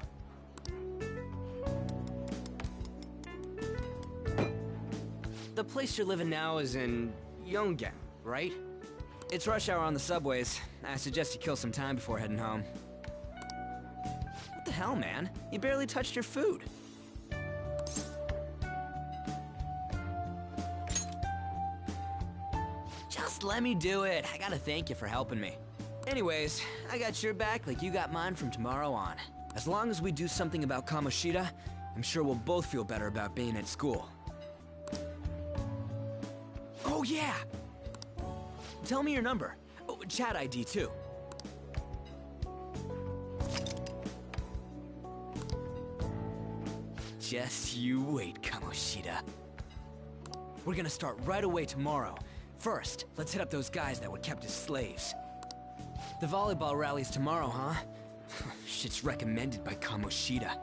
The place you're living now is in Yongen, right? It's rush hour on the subways. I suggest you kill some time before heading home. What the hell, man? You barely touched your food. Just let me do it. I gotta thank you for helping me. Anyways, I got your back like you got mine from tomorrow on. As long as we do something about Kamoshida, I'm sure we'll both feel better about being at school. Oh yeah! Tell me your number. Oh, chat ID too. Just you wait, Kamoshida. We're gonna start right away tomorrow. First, let's hit up those guys that were kept as slaves. The volleyball rally's tomorrow, huh? Shit's recommended by Kamoshida.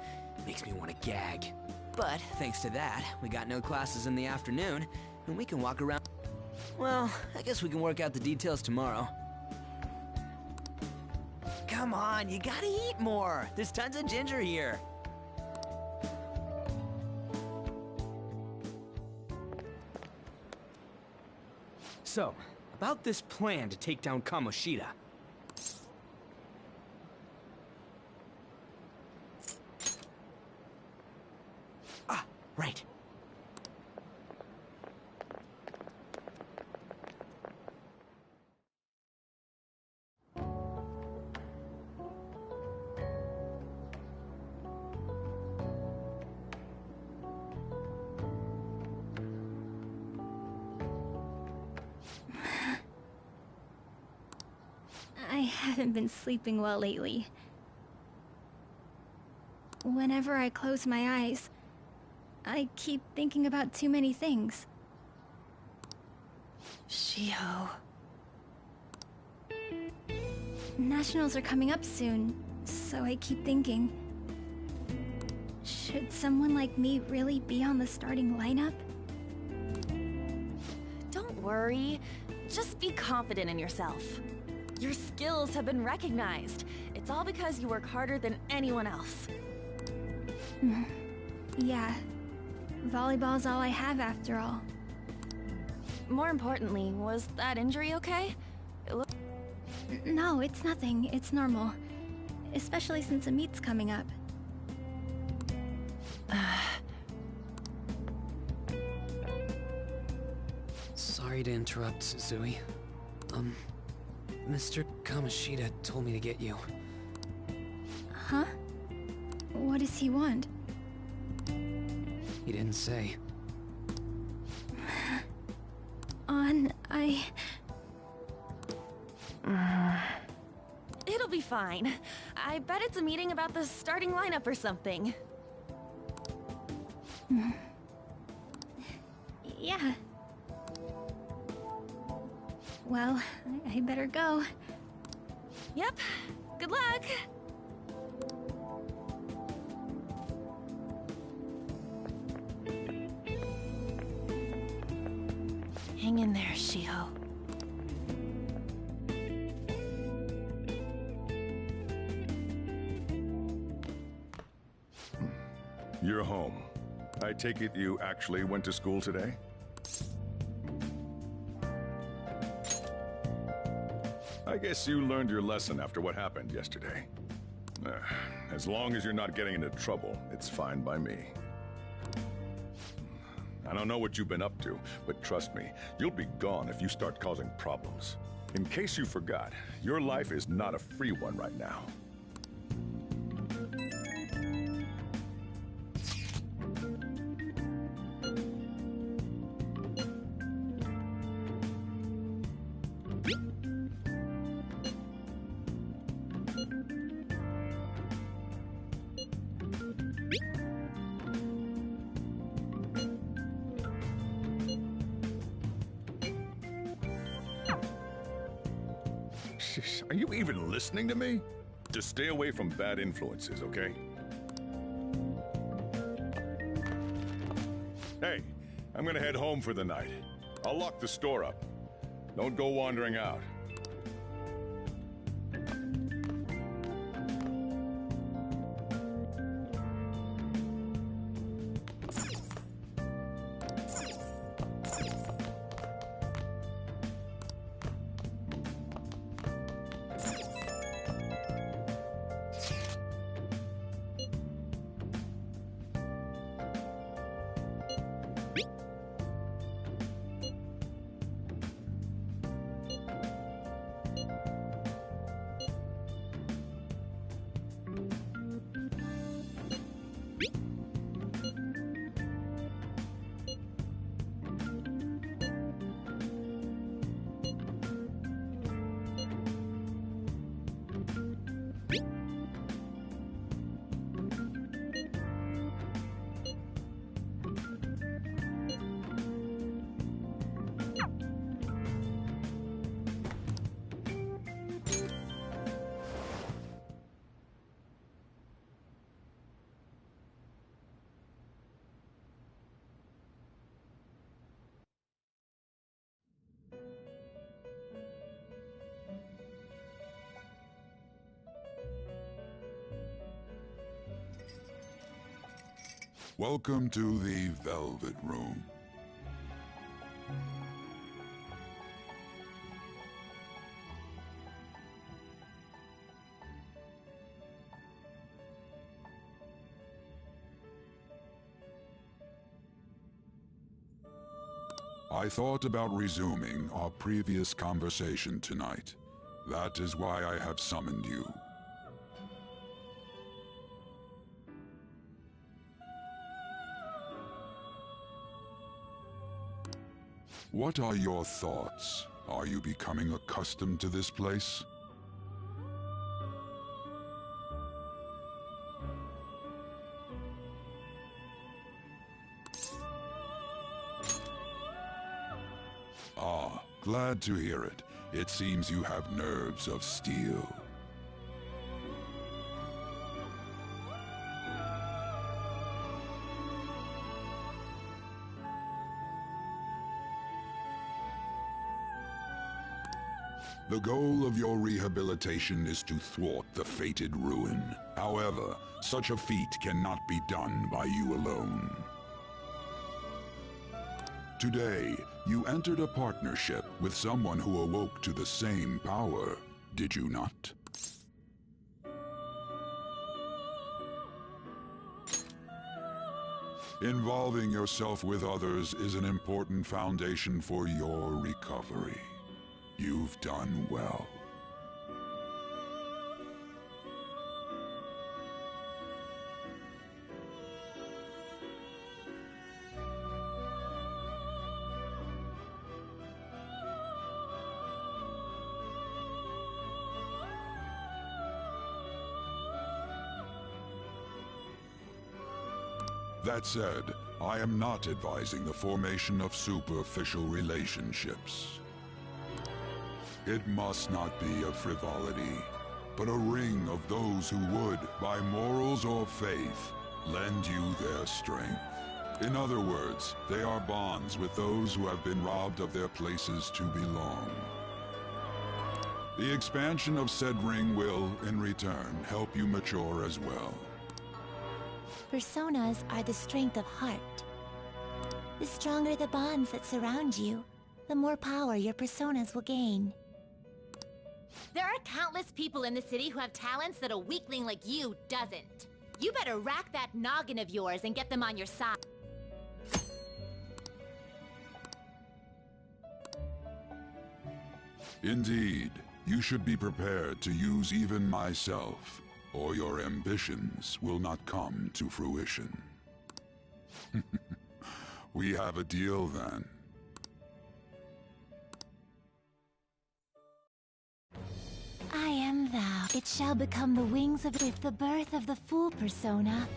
Makes me want to gag. But thanks to that, we got no classes in the afternoon, and we can walk around. Well, I guess we can work out the details tomorrow. Come on, you gotta eat more. There's tons of ginger here. So, about this plan to take down Kamoshida. Ah, right. I haven't been sleeping well lately. Whenever I close my eyes, I keep thinking about too many things. Shiho. Nationals are coming up soon, so I keep thinking... should someone like me really be on the starting lineup? Don't worry. Just be confident in yourself. Your skills have been recognized. It's all because you work harder than anyone else. Yeah. Volleyball's all I have after all. More importantly, was that injury okay? No, it's nothing. It's normal. Especially since a meet's coming up. Sorry to interrupt, Suzui. Mr. Kamoshida told me to get you. Huh? What does he want? He didn't say. It'll be fine. I bet it's a meeting about the starting lineup or something. Yeah. Well, I better go. Yep. Good luck! Hang in there, Shiho. You're home. I take it you actually went to school today? I guess you learned your lesson after what happened yesterday. As long as you're not getting into trouble, it's fine by me. I don't know what you've been up to, but trust me, you'll be gone if you start causing problems. In case you forgot, your life is not a free one right now. Are you even listening to me? Just stay away from bad influences, okay? I'm gonna head home for the night. I'll lock the store up. Don't go wandering out. Welcome to the Velvet Room. I thought about resuming our previous conversation tonight. That is why I have summoned you. What are your thoughts? Are you becoming accustomed to this place? Ah, glad to hear it. It seems you have nerves of steel. The goal of your rehabilitation is to thwart the fated ruin. However, such a feat cannot be done by you alone. Today, you entered a partnership with someone who awoke to the same power, did you not? Involving yourself with others is an important foundation for your recovery. You've done well. That said, I am not advising the formation of superficial relationships. It must not be a frivolity, but a ring of those who would, by morals or faith, lend you their strength. In other words, they are bonds with those who have been robbed of their places to belong. The expansion of said ring will, in return, help you mature as well. Personas are the strength of heart. The stronger the bonds that surround you, the more power your personas will gain. There are countless people in the city who have talents that a weakling like you doesn't. You better rack that noggin of yours and get them on your side. Indeed, you should be prepared to use even myself, or your ambitions will not come to fruition. We have a deal then. I am thou. It shall become the wings of with the birth of the Fool persona.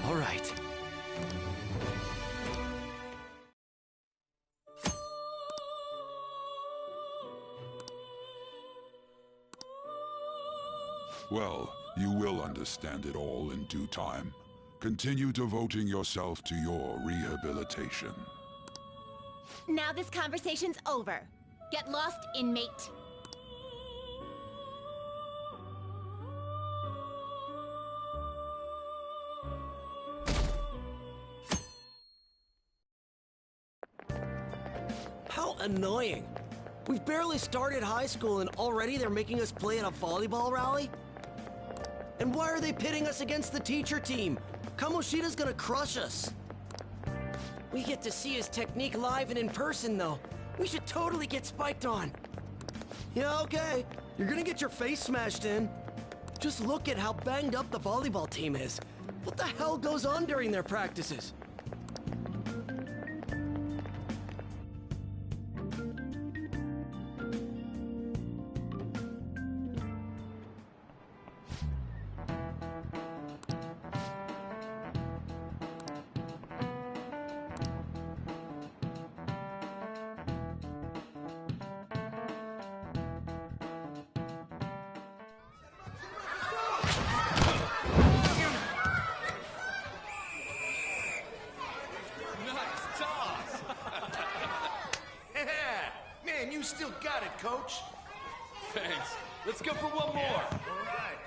All right. Well, you will understand it all in due time. Continue devoting yourself to your rehabilitation. Now this conversation's over. Get lost, inmate. How annoying. We've barely started high school and already they're making us play in a volleyball rally? And why are they pitting us against the teacher team? Kamoshida's gonna crush us. We get to see his technique live and in person, though. We should totally get spiked on. Yeah, okay. You're gonna get your face smashed in. Just look at how banged up the volleyball team is. What the hell goes on during their practices? Man, you still got it, Coach. Thanks. Let's go for one more. All right.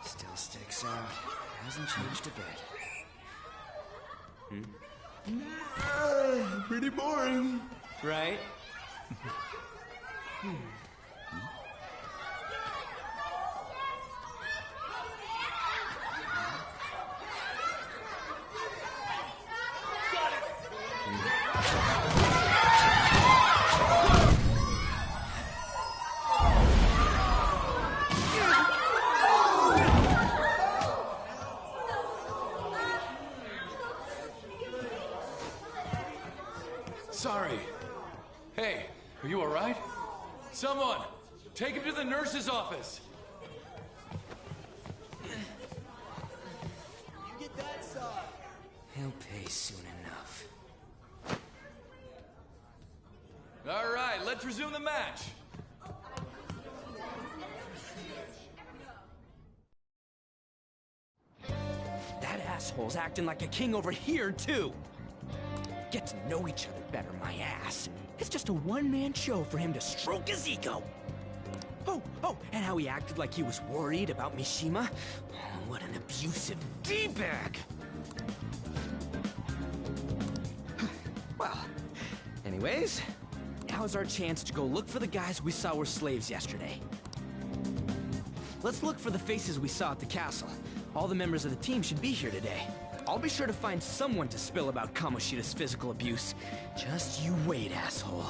Still sticks out. Hasn't changed a bit. Pretty boring. Right? Sorry. Hey, are you all right? Someone, take him to the nurse's office. You get that side. He'll pay soon enough. All right, let's resume the match. That asshole's acting like a king over here, too. Get to know each other better, my ass. It's just a one-man show for him to stroke his ego. Oh, and how he acted like he was worried about Mishima. Oh, what an abusive D-bag. Well, anyways, now's our chance to go look for the guys we saw were slaves yesterday. Let's look for the faces we saw at the castle. All the members of the team should be here today. I'll be sure to find someone to spill about Kamoshida's physical abuse. Just you wait, asshole.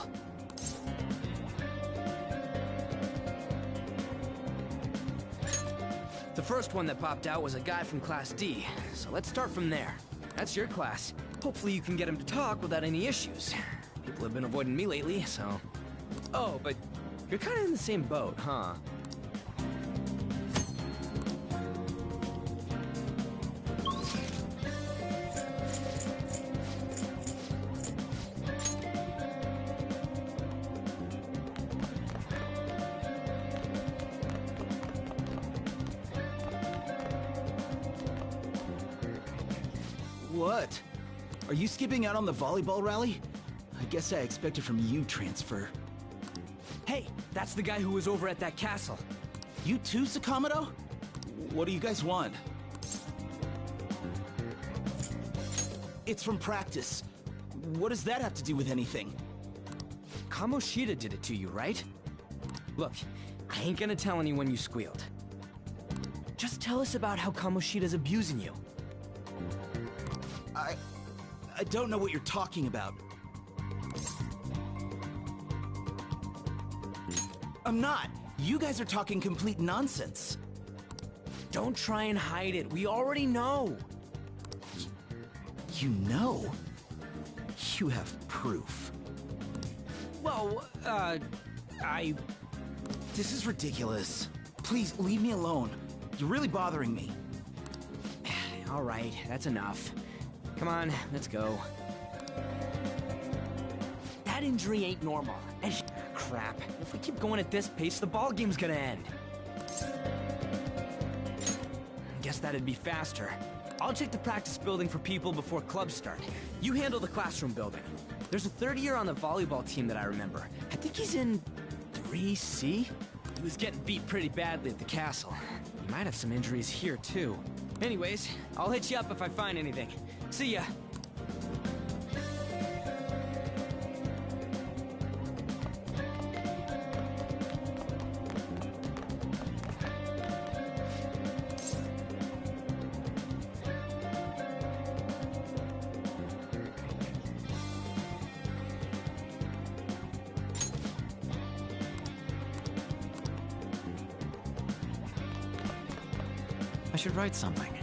The first one that popped out was a guy from Class D, so let's start from there. That's your class. Hopefully you can get him to talk without any issues. People have been avoiding me lately, so... Oh, but you're kind of in the same boat, huh? What? Are you skipping out on the volleyball rally? I guess I expected from you, Transfer. Hey, that's the guy who was over at that castle. You too, Sakamoto? What do you guys want? It's from practice. What does that have to do with anything? Kamoshida did it to you, right? Look, I ain't gonna tell anyone you squealed. Just tell us about how Kamoshida's abusing you. I don't know what you're talking about. I'm not. You guys are talking complete nonsense. Don't try and hide it. We already know. You know? You have proof. Well, This is ridiculous. Please, leave me alone. You're really bothering me. All right, that's enough. Come on, let's go. That injury ain't normal. And crap. If we keep going at this pace, the ball game's gonna end. Guess that'd be faster. I'll check the practice building for people before clubs start. You handle the classroom building. There's a third year on the volleyball team that I remember. I think he's in 3C? He was getting beat pretty badly at the castle. He might have some injuries here, too. Anyways, I'll hit you up if I find anything. See ya! I should write something.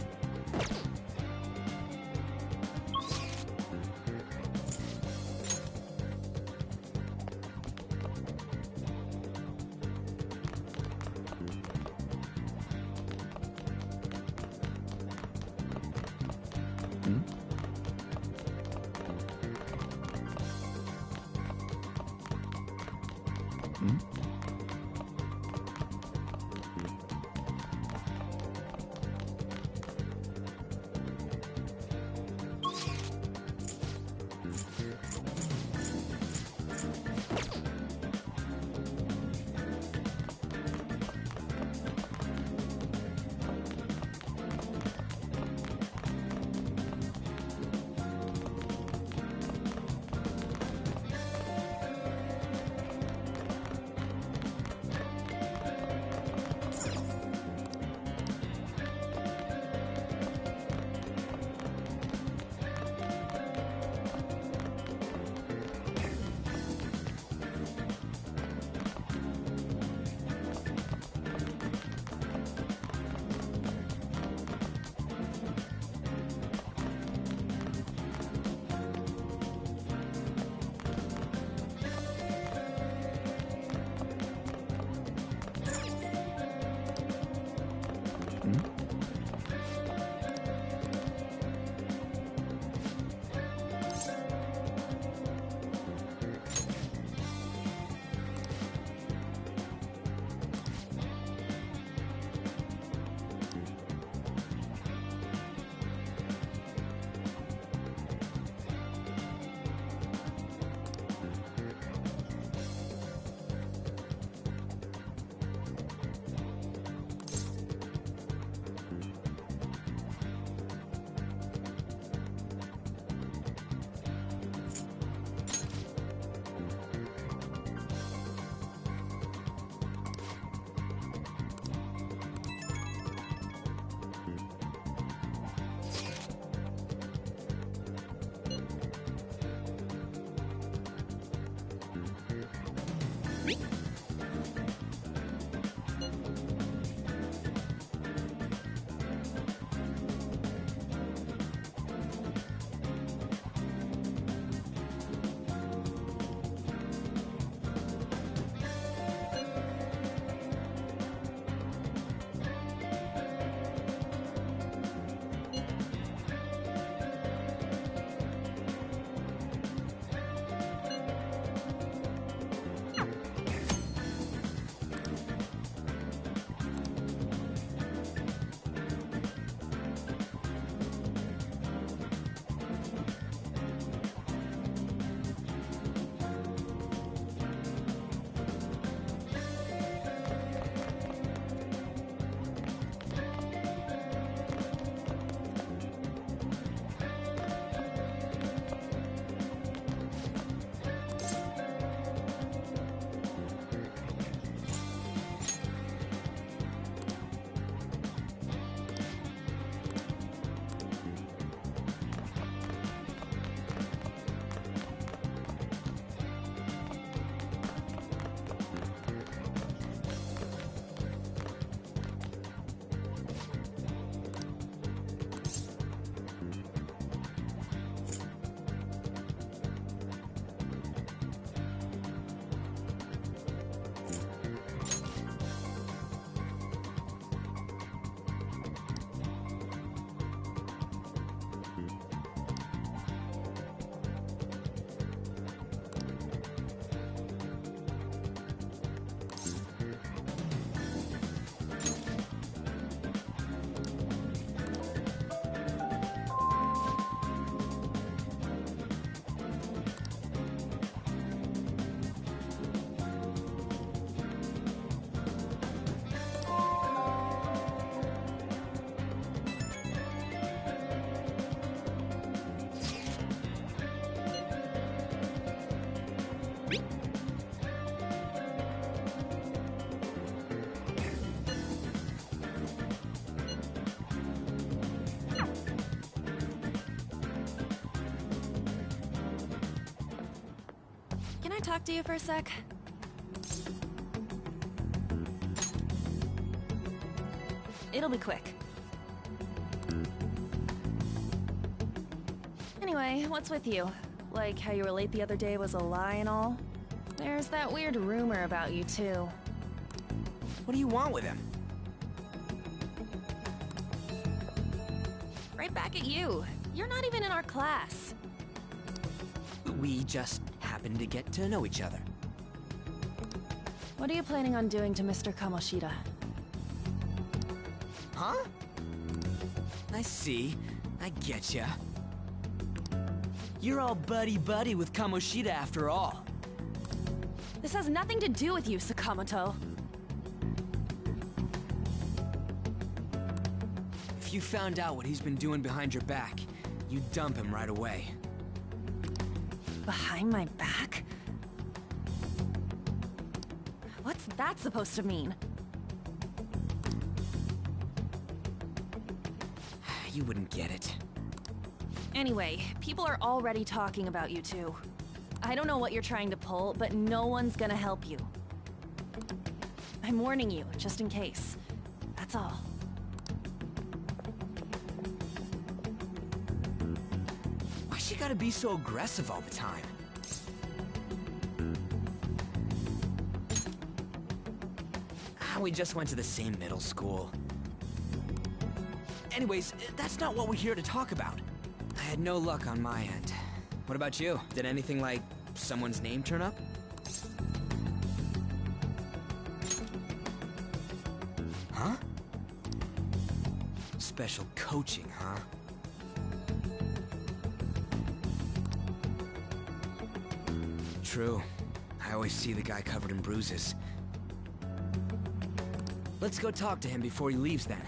Can I talk to you for a sec? It'll be quick. Anyway, what's with you? Like how you were late the other day was a lie and all? There's that weird rumor about you, too. What do you want with him? Right back at you. You're not even in our class. We just happened to get to know each other. What are you planning on doing to Mr. Kamoshida? Huh? I see. I getcha. You're all buddy-buddy with Kamoshida after all. This has nothing to do with you, Sakamoto. If you found out what he's been doing behind your back, you'd dump him right away. Behind my back? What's that supposed to mean? You wouldn't get it. Anyway, people are already talking about you two. I don't know what you're trying to pull, but no one's gonna help you. I'm warning you, just in case. That's all. Why she gotta be so aggressive all the time? We just went to the same middle school. Anyways, that's not what we're here to talk about. I had no luck on my end. What about you? Did anything like someone's name turn up? Huh? Special coaching, huh? True. I always see the guy covered in bruises. Let's go talk to him before he leaves then.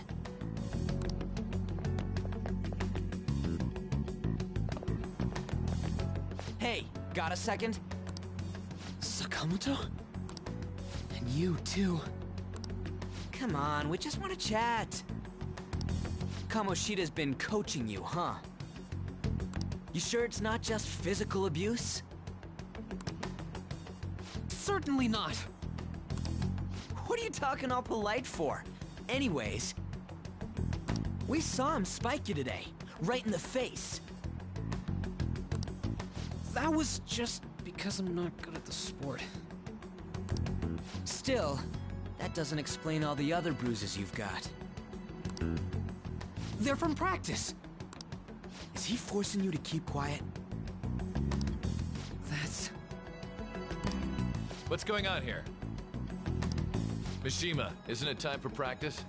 Hey, got a second? Sakamoto? And you too. Come on, we just want to chat. Kamoshida's been coaching you, huh? You sure it's not just physical abuse? Certainly not. What are you talking all polite for? Anyways, we saw him spike you today, right in the face. That was just because I'm not good at the sport. Still, that doesn't explain all the other bruises you've got. They're from practice. Is he forcing you to keep quiet? That's... What's going on here? Mishima, isn't it time for practice?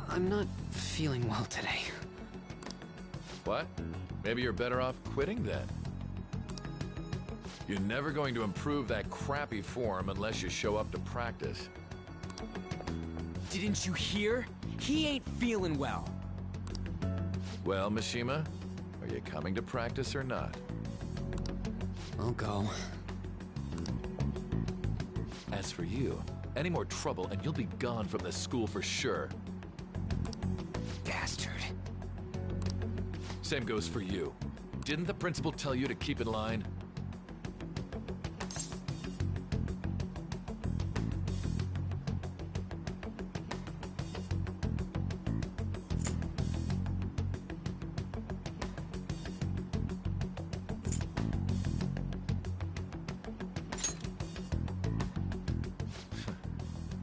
I'm not feeling well today. What? Maybe you're better off quitting then. You're never going to improve that crappy form unless you show up to practice. Didn't you hear? He ain't feeling well. Well, Mishima, are you coming to practice or not? I'll go. As for you, any more trouble and you'll be gone from this school for sure. Bastard. Same goes for you. Didn't the principal tell you to keep in line?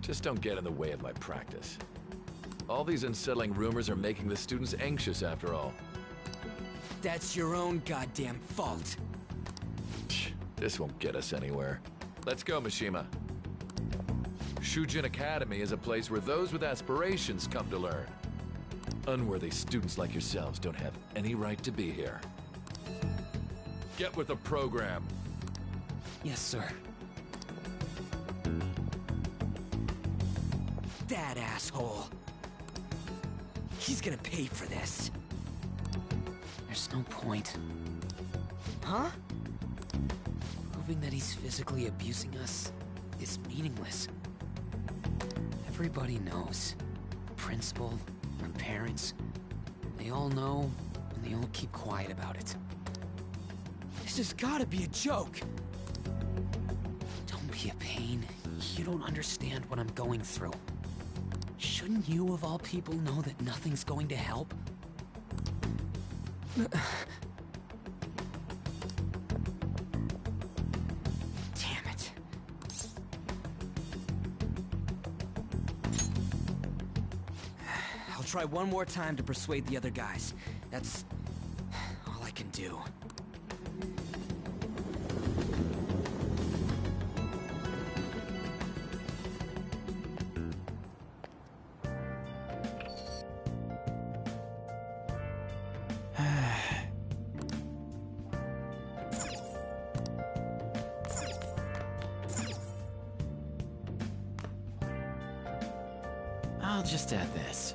Just don't get in the way of my practice. All these unsettling rumors are making the students anxious after all. That's your own goddamn fault. This won't get us anywhere. Let's go, Mishima. Shujin Academy is a place where those with aspirations come to learn. Unworthy students like yourselves don't have any right to be here. Get with the program. Yes, sir. That asshole. He's gonna pay for this. There's no point. Huh? Proving that he's physically abusing us is meaningless. Everybody knows. The principal, our parents, they all know, and they all keep quiet about it. This has gotta be a joke. Don't be a pain. You don't understand what I'm going through. Shouldn't you, of all people, know that nothing's going to help? Damn it. I'll try one more time to persuade the other guys. That's all I can do. I'll just add this.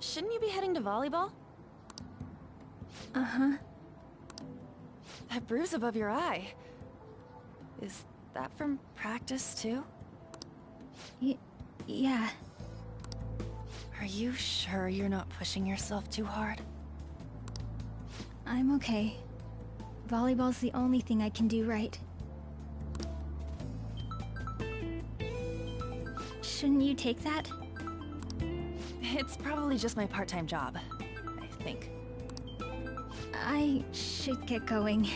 Shouldn't you be heading to volleyball? Uh-huh. That bruise above your eye. Is that from practice, too? Yeah. Are you sure you're not pushing yourself too hard? I'm okay. Volleyball's the only thing I can do right. Shouldn't you take that? It's probably just my part-time job, I think. I should get going.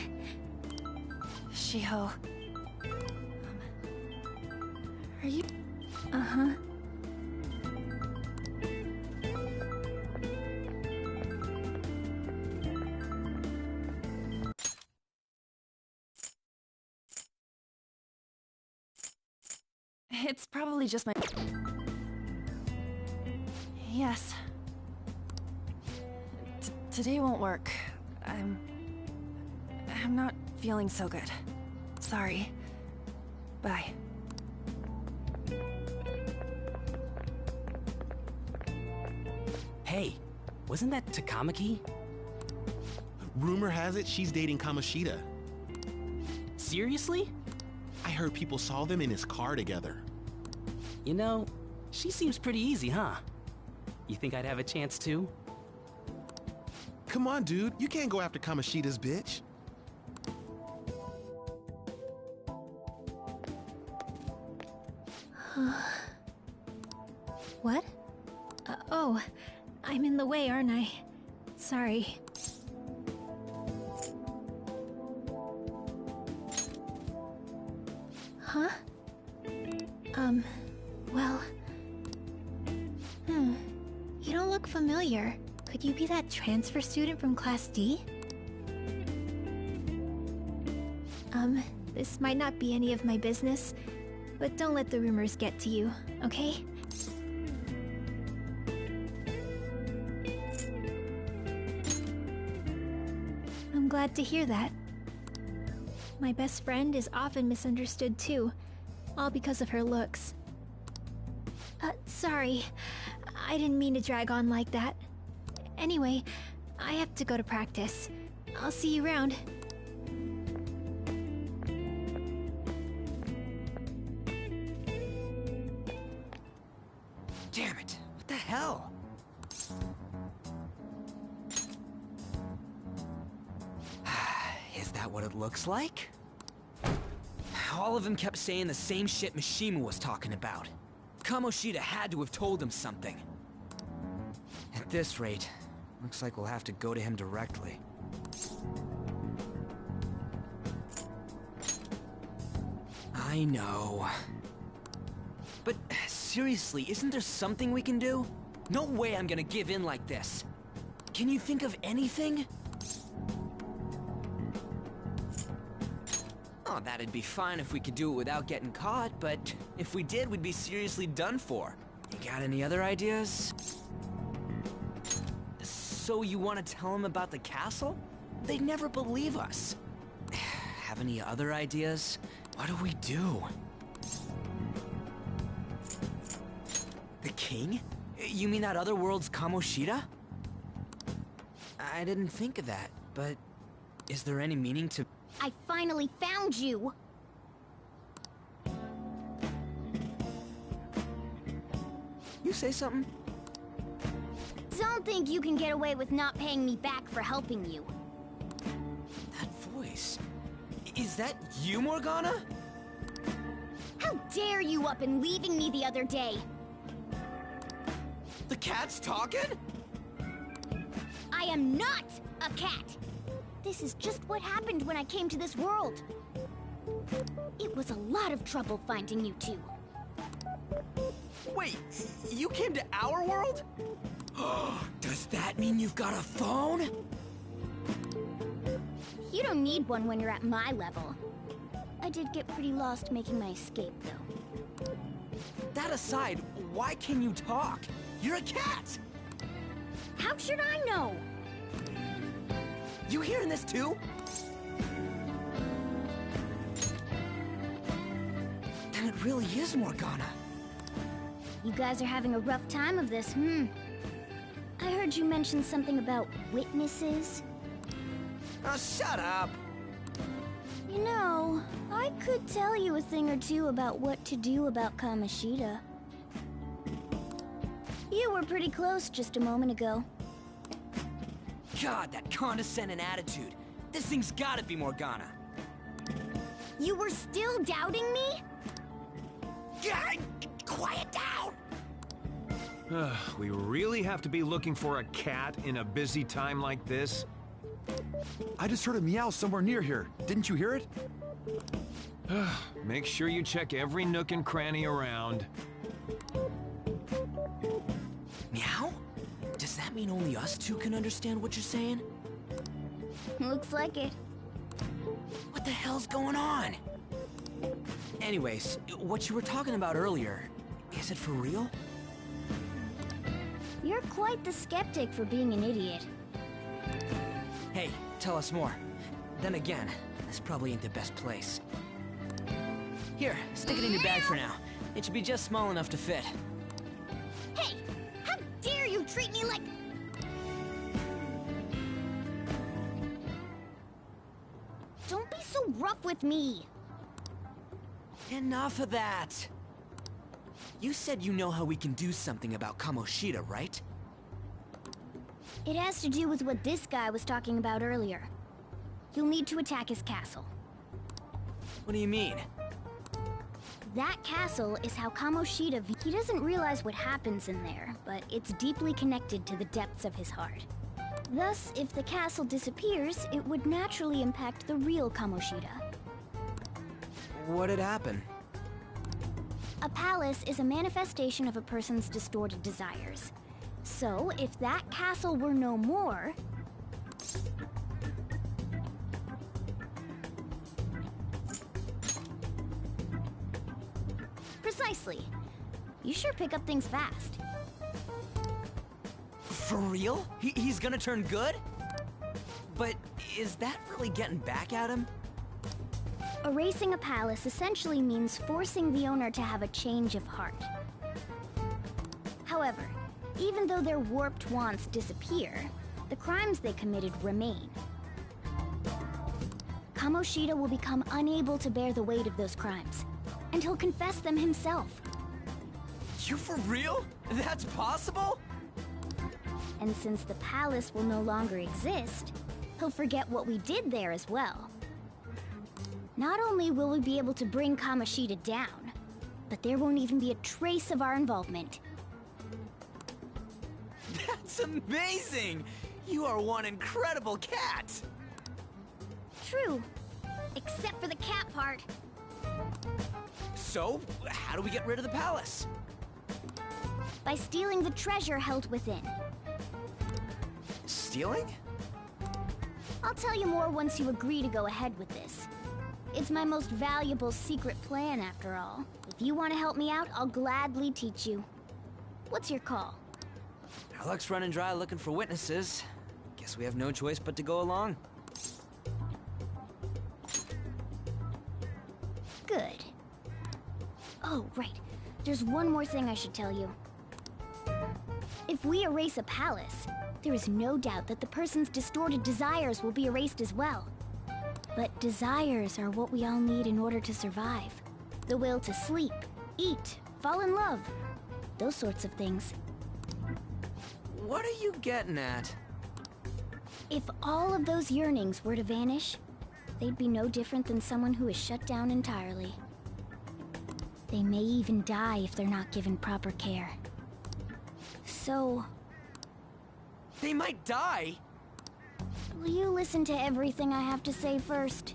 Shiho. Are you... Uh-huh. It's probably just my... Yes. Today won't work. I'm I'm not feeling so good. Sorry. Bye. Hey, wasn't that Takamaki? Rumor has it she's dating Kamoshida. Seriously? I heard people saw them in his car together. You know, she seems pretty easy, huh? You think I'd have a chance too? Come on, dude. You can't go after Kamoshida's bitch. What? Oh, I'm in the way, aren't I? Sorry. Huh? Well... You don't look familiar. Could you be that transfer student from Class D? This might not be any of my business, but don't let the rumors get to you, okay? I'm glad to hear that. My best friend is often misunderstood too, all because of her looks. Sorry. I didn't mean to drag on like that. Anyway, I have to go to practice. I'll see you around. Damn it! What the hell? Is that what it looks like? All of them kept saying the same shit Mishima was talking about. Kamoshida had to have told him something. At this rate, looks like we'll have to go to him directly. I know. But seriously, isn't there something we can do? No way I'm gonna give in like this. Can you think of anything? Oh, that'd be fine if we could do it without getting caught, but if we did, we'd be seriously done for. You got any other ideas? So you want to tell them about the castle? They'd never believe us. Have any other ideas? What do we do? The king? You mean that other world's Kamoshida? I didn't think of that, but is there any meaning to... I finally found you! You say something? Don't think you can get away with not paying me back for helping you. That voice... Is that you, Morgana? How dare you up and leaving me the other day? The cat's talking? I am not a cat! This is just what happened when I came to this world. It was a lot of trouble finding you two. Wait, you came to our world? Does that mean you've got a phone? You don't need one when you're at my level. I did get pretty lost making my escape, though. That aside, why can you talk? You're a cat! How should I know? You hearing this too? Then it really is Morgana. You guys are having a rough time of this, I heard you mention something about witnesses. Oh, shut up! You know, I could tell you a thing or two about what to do about Kamoshida. You were pretty close just a moment ago. God, that condescending attitude. This thing's gotta be Morgana. You were still doubting me? Quiet down! We really have to be looking for a cat in a busy time like this? I just heard a meow somewhere near here. Didn't you hear it? Make sure you check every nook and cranny around. Meow? Does that mean only us two can understand what you're saying? Looks like it. What the hell's going on? Anyways, what you were talking about earlier, is it for real? You're quite the skeptic for being an idiot. Hey, tell us more. Then again, this probably ain't the best place. Here, stick it in your bag for now. It should be just small enough to fit. Hey! How dare you treat me like... Don't be so rough with me! Enough of that! You said you know how we can do something about Kamoshida, right? It has to do with what this guy was talking about earlier. You'll need to attack his castle. What do you mean? That castle is how Kamoshida... He doesn't realize what happens in there, but it's deeply connected to the depths of his heart. Thus, if the castle disappears, it would naturally impact the real Kamoshida. What'd happen? A palace is a manifestation of a person's distorted desires. So, if that castle were no more... Precisely. You sure pick up things fast. For real? He's gonna turn good? But is that really getting back at him? Erasing a palace essentially means forcing the owner to have a change of heart. However, even though their warped wants disappear, the crimes they committed remain. Kamoshida will become unable to bear the weight of those crimes, and he'll confess them himself. You for real? That's possible? And since the palace will no longer exist, he'll forget what we did there as well. Not only will we be able to bring Kamoshida down, but there won't even be a trace of our involvement. That's amazing! You are one incredible cat! True. Except for the cat part. So, how do we get rid of the palace? By stealing the treasure held within. Stealing? I'll tell you more once you agree to go ahead with this. It's my most valuable secret plan, after all. If you want to help me out, I'll gladly teach you. What's your call? Our luck's running dry looking for witnesses. Guess we have no choice but to go along. Good. Oh, right. There's one more thing I should tell you. If we erase a palace, there is no doubt that the person's distorted desires will be erased as well. But desires are what we all need in order to survive. The will to sleep, eat, fall in love. Those sorts of things. What are you getting at? If all of those yearnings were to vanish, they'd be no different than someone who is shut down entirely. They may even die if they're not given proper care. So... They might die? Will you listen to everything I have to say first?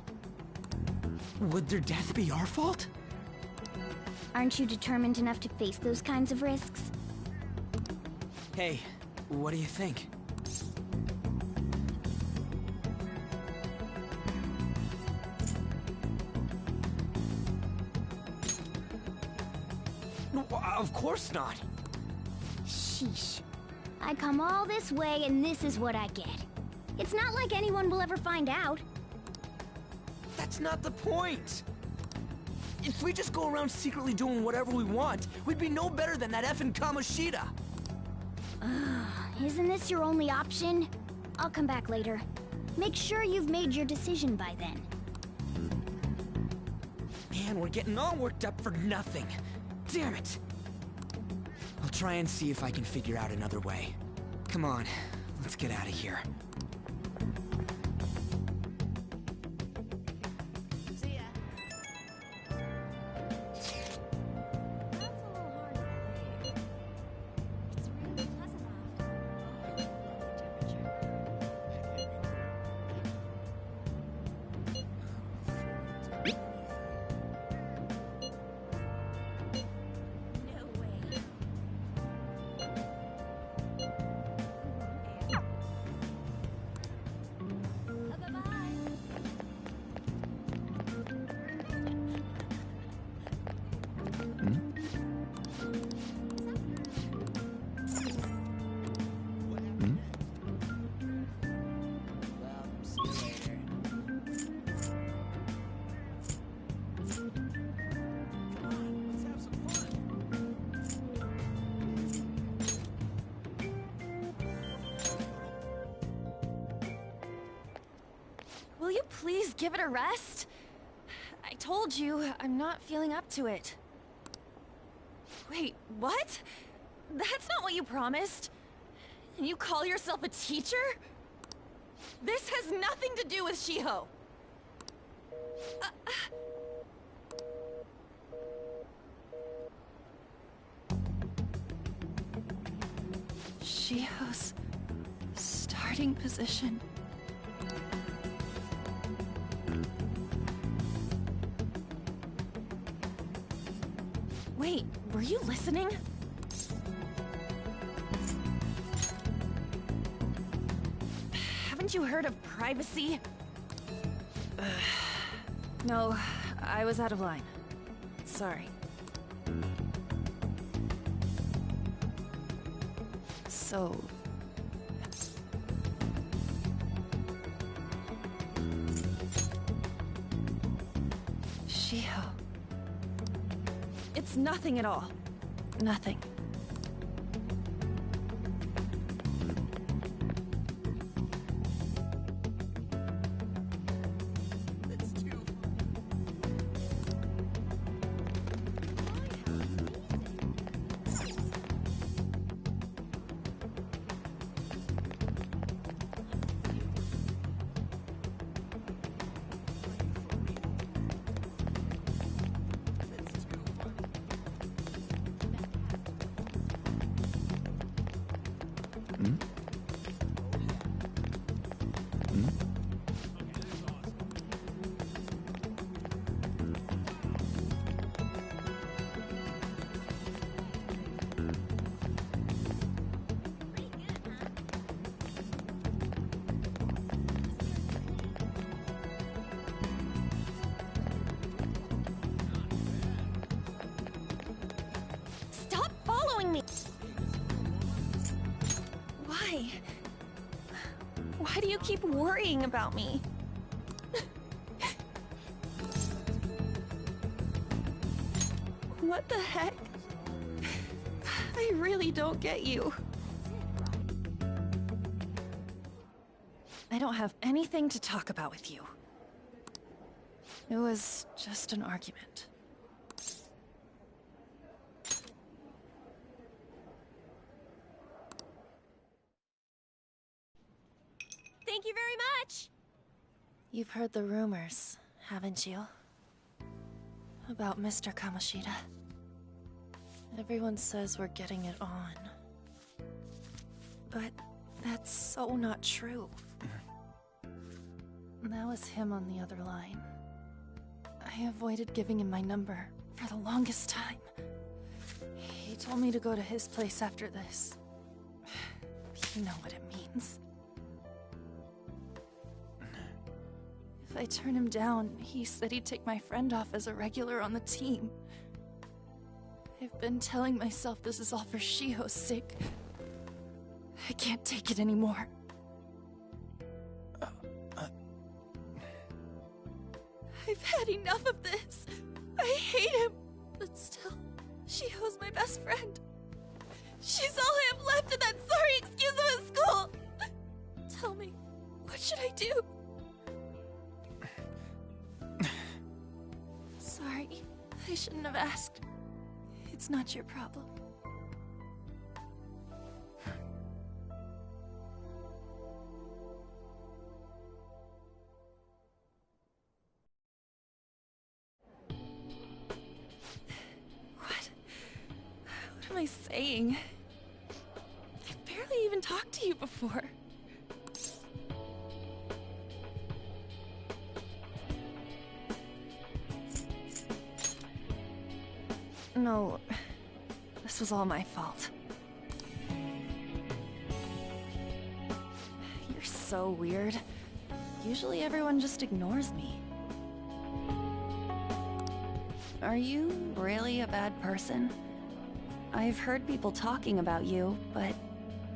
Would their death be our fault? Aren't you determined enough to face those kinds of risks? Hey, what do you think? Of course not. Sheesh. I come all this way and this is what I get. It's not like anyone will ever find out. That's not the point. If we just go around secretly doing whatever we want, we'd be no better than that effing Kamoshida. Isn't this your only option? I'll come back later. Make sure you've made your decision by then. Man, we're getting all worked up for nothing. Damn it. I'll try and see if I can figure out another way. Come on, let's get out of here. please give it a rest? I told you, I'm not feeling up to it. Wait, what? That's not what you promised. And you call yourself a teacher? This has nothing to do with Shiho. Shiho's starting position. Wait, were you listening? Haven't you heard of privacy? No, I was out of line. Sorry. So... Shiho... It's nothing at all. Nothing. Stop following me! Why? Why do you keep worrying about me? What the heck? I really don't get you. I don't have anything to talk about with you. It was just an argument. Thank you very much! You've heard the rumors, haven't you? About Mr. Kamoshida. Everyone says we're getting it on. But that's so not true. That was him on the other line. I avoided giving him my number for the longest time. He told me to go to his place after this. You know what it means. If I turn him down, he said he'd take my friend off as a regular on the team. I've been telling myself this is all for Shiho's sake. I can't take it anymore. I've had enough of this. I hate him. But still, Shiho's my best friend. She's all I have left in that sorry excuse of a school. Tell me, what should I do? Sorry, I shouldn't have asked. It's not your problem. What am I saying? I've barely even talked to you before. No, this was all my fault. You're so weird. Usually everyone just ignores me. Are you really a bad person? I've heard people talking about you, but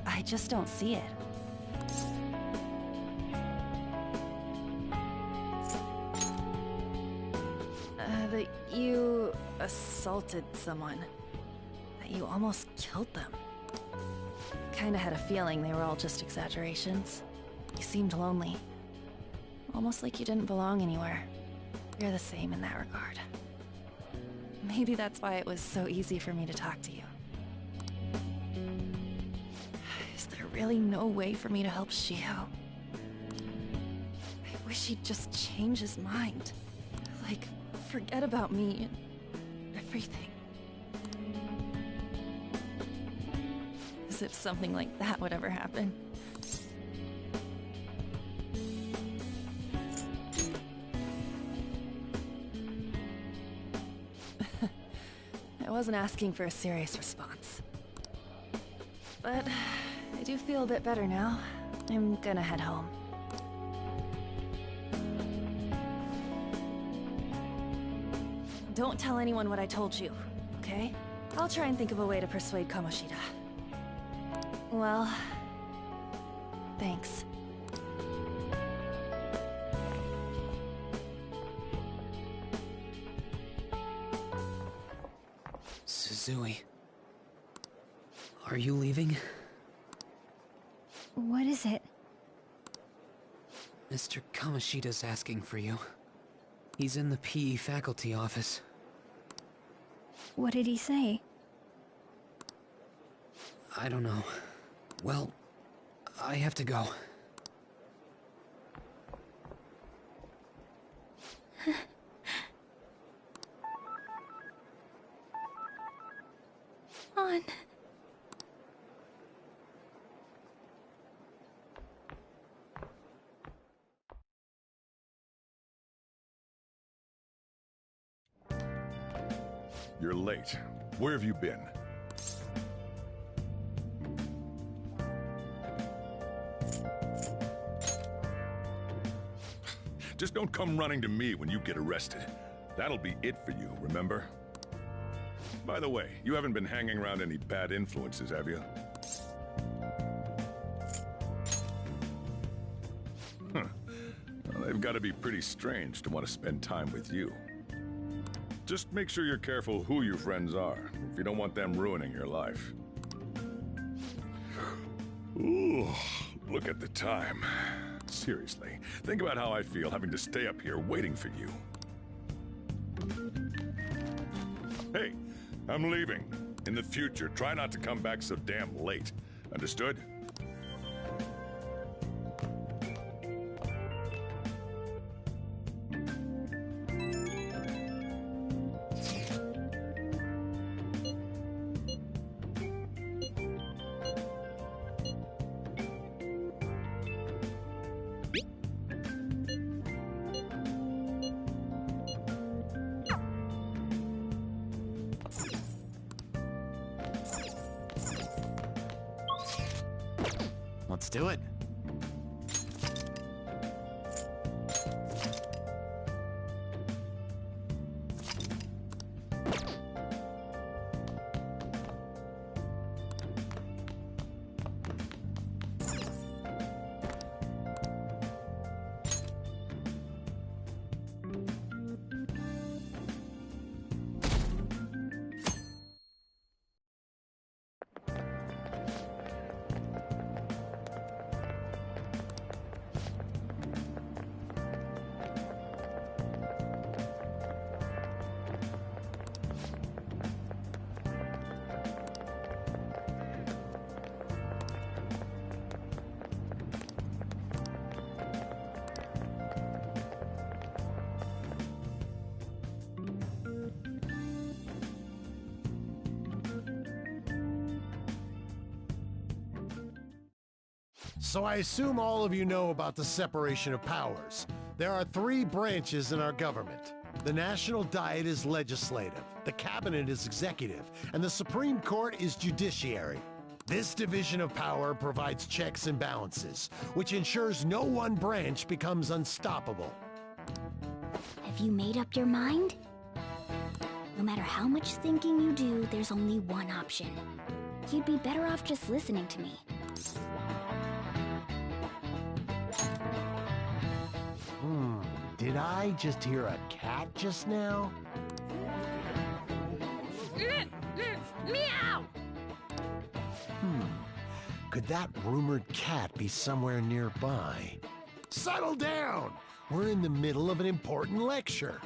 I just don't see it. That you assaulted someone. That you almost killed them. Kinda had a feeling they were all just exaggerations. You seemed lonely. Almost like you didn't belong anywhere. You're the same in that regard. Maybe that's why it was so easy for me to talk to you. Is there really no way for me to help Shiho? I wish he'd just change his mind. Like, forget about me and everything. As if something like that would ever happen. I wasn't asking for a serious response. But I do feel a bit better now. I'm gonna head home. Don't tell anyone what I told you, okay? I'll try and think of a way to persuade Kamoshida. Well, thanks. Suzui. Are you leaving? What is it? Mr. Kamoshida's asking for you. He's in the PE faculty office. What did he say? I don't know. Well, I have to go. On. You're late. Where have you been? Just don't come running to me when you get arrested. That'll be it for you, remember? By the way, you haven't been hanging around any bad influences, have you? Huh. Well, they've got to be pretty strange to want to spend time with you. Just make sure you're careful who your friends are, if you don't want them ruining your life. Ooh, look at the time. Seriously, think about how I feel having to stay up here waiting for you. Hey, I'm leaving. In the future, try not to come back so damn late. Understood? Let's do it. So I assume all of you know about the separation of powers. There are 3 branches in our government. The National Diet is legislative, the Cabinet is executive, and the Supreme Court is judiciary. This division of power provides checks and balances, which ensures no one branch becomes unstoppable. Have you made up your mind? No matter how much thinking you do, there's only one option. You'd be better off just listening to me. Did I just hear a cat just now? Meow! Could that rumored cat be somewhere nearby? Settle down! We're in the middle of an important lecture.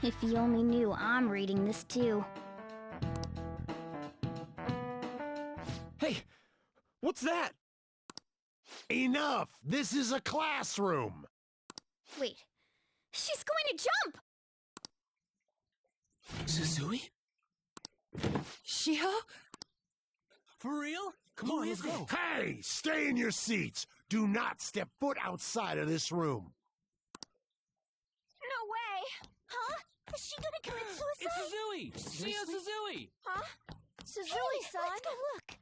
If you only knew I'm reading this too. Hey, what's that? Enough! This is a classroom! Wait, she's going to jump! Suzui? Shiho? For real? Come on, let's go. Hey! Stay in your seats! Do not step foot outside of this room! No way! Huh? Is she gonna commit suicide? It's Suzui! Shio Suzui! Huh? Suzui-san? Let's go look!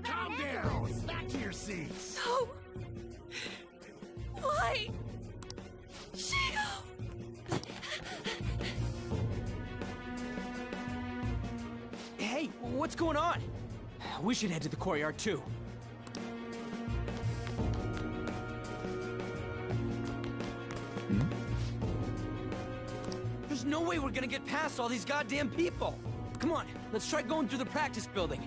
Calm down! Back to your seats! No! Why? Shio! Hey, what's going on? We should head to the courtyard too. There's no way we're gonna get past all these goddamn people! Come on, let's try going through the practice building.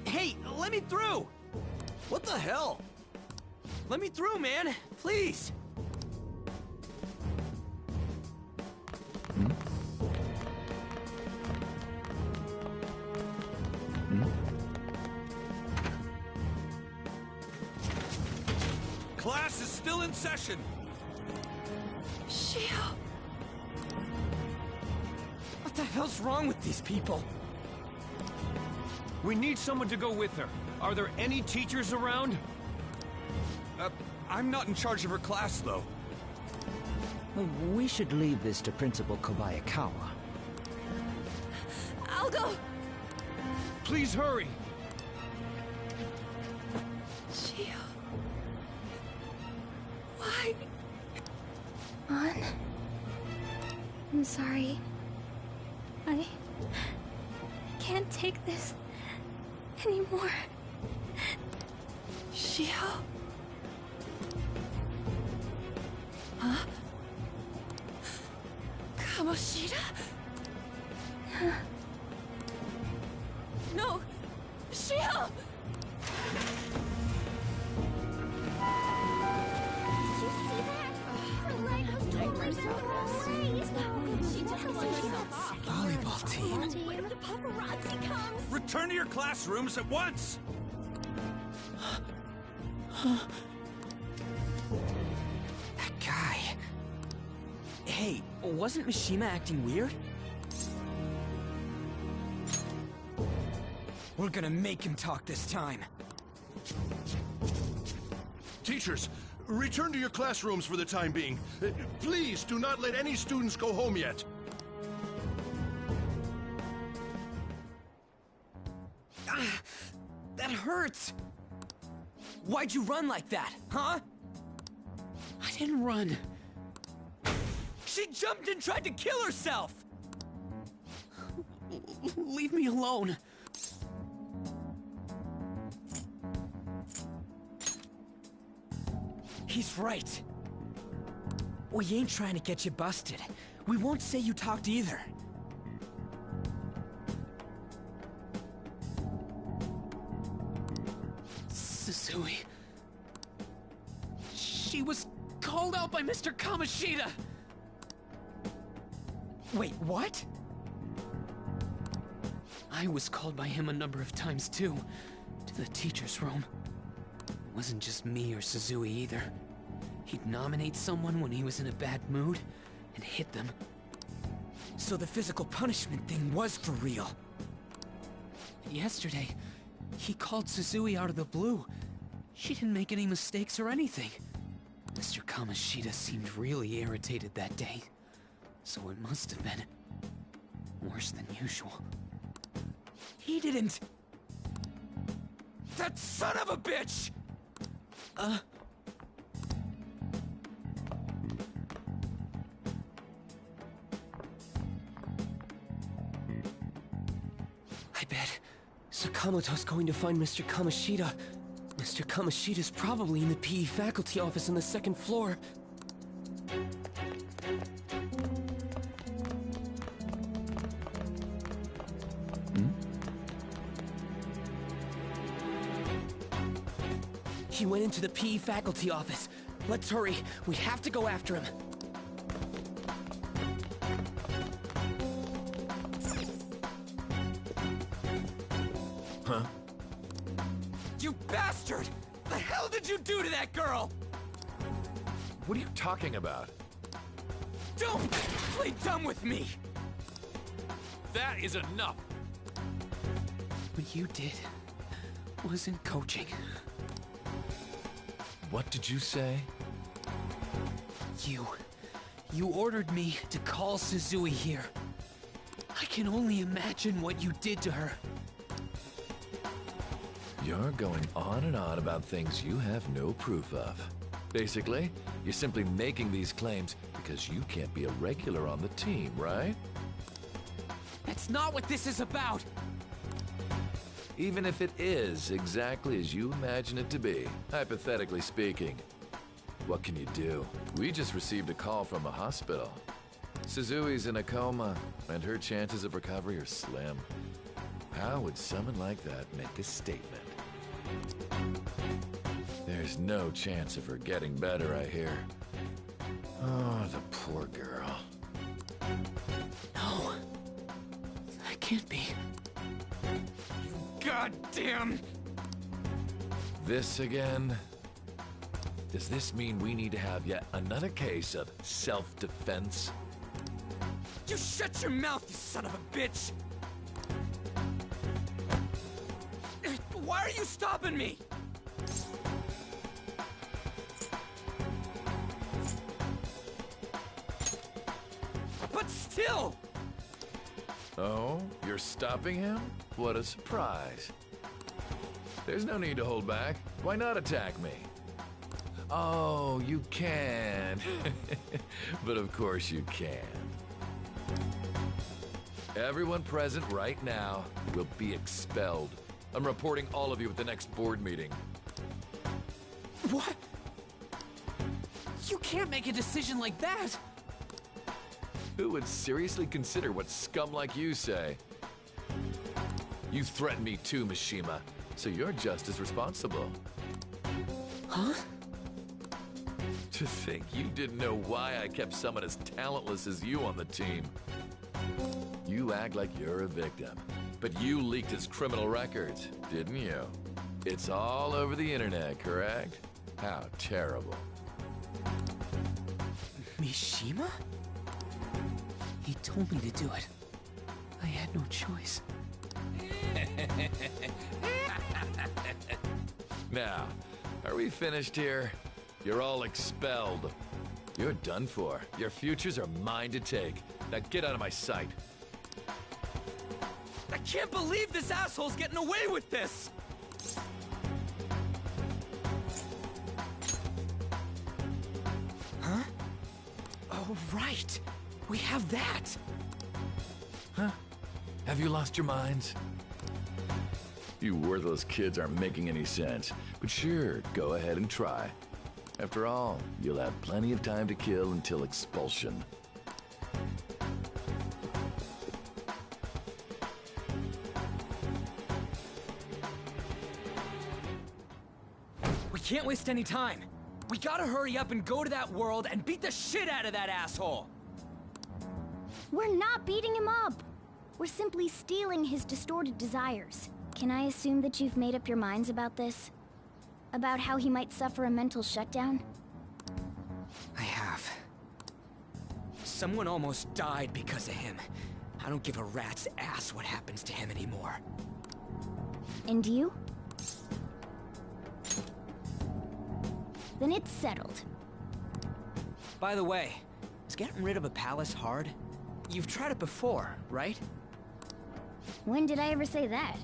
Hey, let me through! What the hell? Let me through, man! Please! Class is still in session. Shio! What the hell's wrong with these people? We need someone to go with her. Are there any teachers around? I'm not in charge of her class, though. We should leave this to Principal Kobayakawa. I'll go! Please hurry! Shio... Why? An? I'm sorry. I can't take this anymore. Shio? Huh? Kamoshida? No! Shio! Volleyball team. What if the paparazzi comes? Return to your classrooms at once! That guy... Hey, wasn't Mishima acting weird? We're gonna make him talk this time. Teachers, return to your classrooms for the time being. Please do not let any students go home yet. That hurts! Why'd you run like that, huh? I didn't run. She jumped and tried to kill herself! Leave me alone. He's right. We ain't trying to get you busted. We won't say you talked either. Suzui. She was called out by Mr. Kamoshida! Wait, what? I was called by him a number of times too, to the teacher's room. Wasn't just me or Suzui either. He'd nominate someone when he was in a bad mood, and hit them. So the physical punishment thing was for real. Yesterday, he called Suzui out of the blue. She didn't make any mistakes or anything. Mr. Kamoshida seemed really irritated that day, so it must have been worse than usual. He didn't... That son of a bitch! I bet Sakamoto's going to find Mr. Kamoshida. Mr. Kamoshida's probably in the PE faculty office on the second floor. He went into the PE faculty office. Let's hurry. We have to go after him. Huh? You bastard! The hell did you do to that girl? What are you talking about? Don't play dumb with me! That is enough! What you did wasn't coaching. What did you say? You ordered me to call Suzui here. I can only imagine what you did to her. You're going on and on about things you have no proof of. Basically, you're simply making these claims because you can't be a regular on the team, right? That's not what this is about! Even if it is exactly as you imagine it to be, hypothetically speaking, what can you do? We just received a call from the hospital. Suzui's in a coma, and her chances of recovery are slim. How would someone like that make a statement? There's no chance of her getting better, I hear. Oh, the poor girl. No. That can't be. Goddamn! This again? Does this mean we need to have yet another case of self-defense? You shut your mouth, you son of a bitch! Why are you stopping me? But still! Oh, you're stopping him? What a surprise. There's no need to hold back. Why not attack me? Oh, you can. But of course you can. Everyone present right now will be expelled. I'm reporting all of you at the next board meeting. What? You can't make a decision like that! Who would seriously consider what scum like you say? You threatened me too, Mishima, so you're just as responsible. Huh? To think you didn't know why I kept someone as talentless as you on the team. You act like you're a victim, but you leaked his criminal records, didn't you? It's all over the internet, correct? How terrible. Mishima? He told me to do it. I had no choice. Now, are we finished here? You're all expelled. You're done for. Your futures are mine to take. Now get out of my sight. I can't believe this asshole's getting away with this! Huh? Oh, right. We have that. Huh? Have you lost your minds? You worthless kids aren't making any sense. But sure, go ahead and try. After all, you'll have plenty of time to kill until expulsion. We can't waste any time. We gotta hurry up and go to that world and beat the shit out of that asshole! We're not beating him up! We're simply stealing his distorted desires. Can I assume that you've made up your minds about this? About how he might suffer a mental shutdown? I have. Someone almost died because of him. I don't give a rat's ass what happens to him anymore. And you? Then it's settled. By the way, is getting rid of a palace hard? You've tried it before, right? When did I ever say that?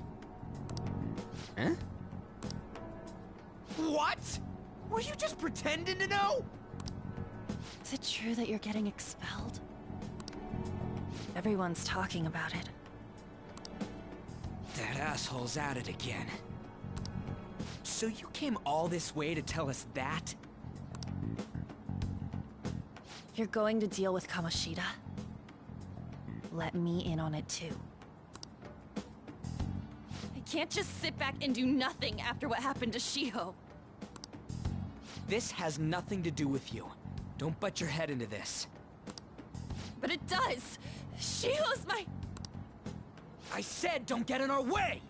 Huh? What? Were you just pretending to know? Is it true that you're getting expelled? Everyone's talking about it. That asshole's at it again. So you came all this way to tell us that? You're going to deal with Kamoshida? Let me in on it too. I can't just sit back and do nothing after what happened to Shiho. This has nothing to do with you. Don't butt your head into this. But it does! Shiho's my... I said don't get in our way!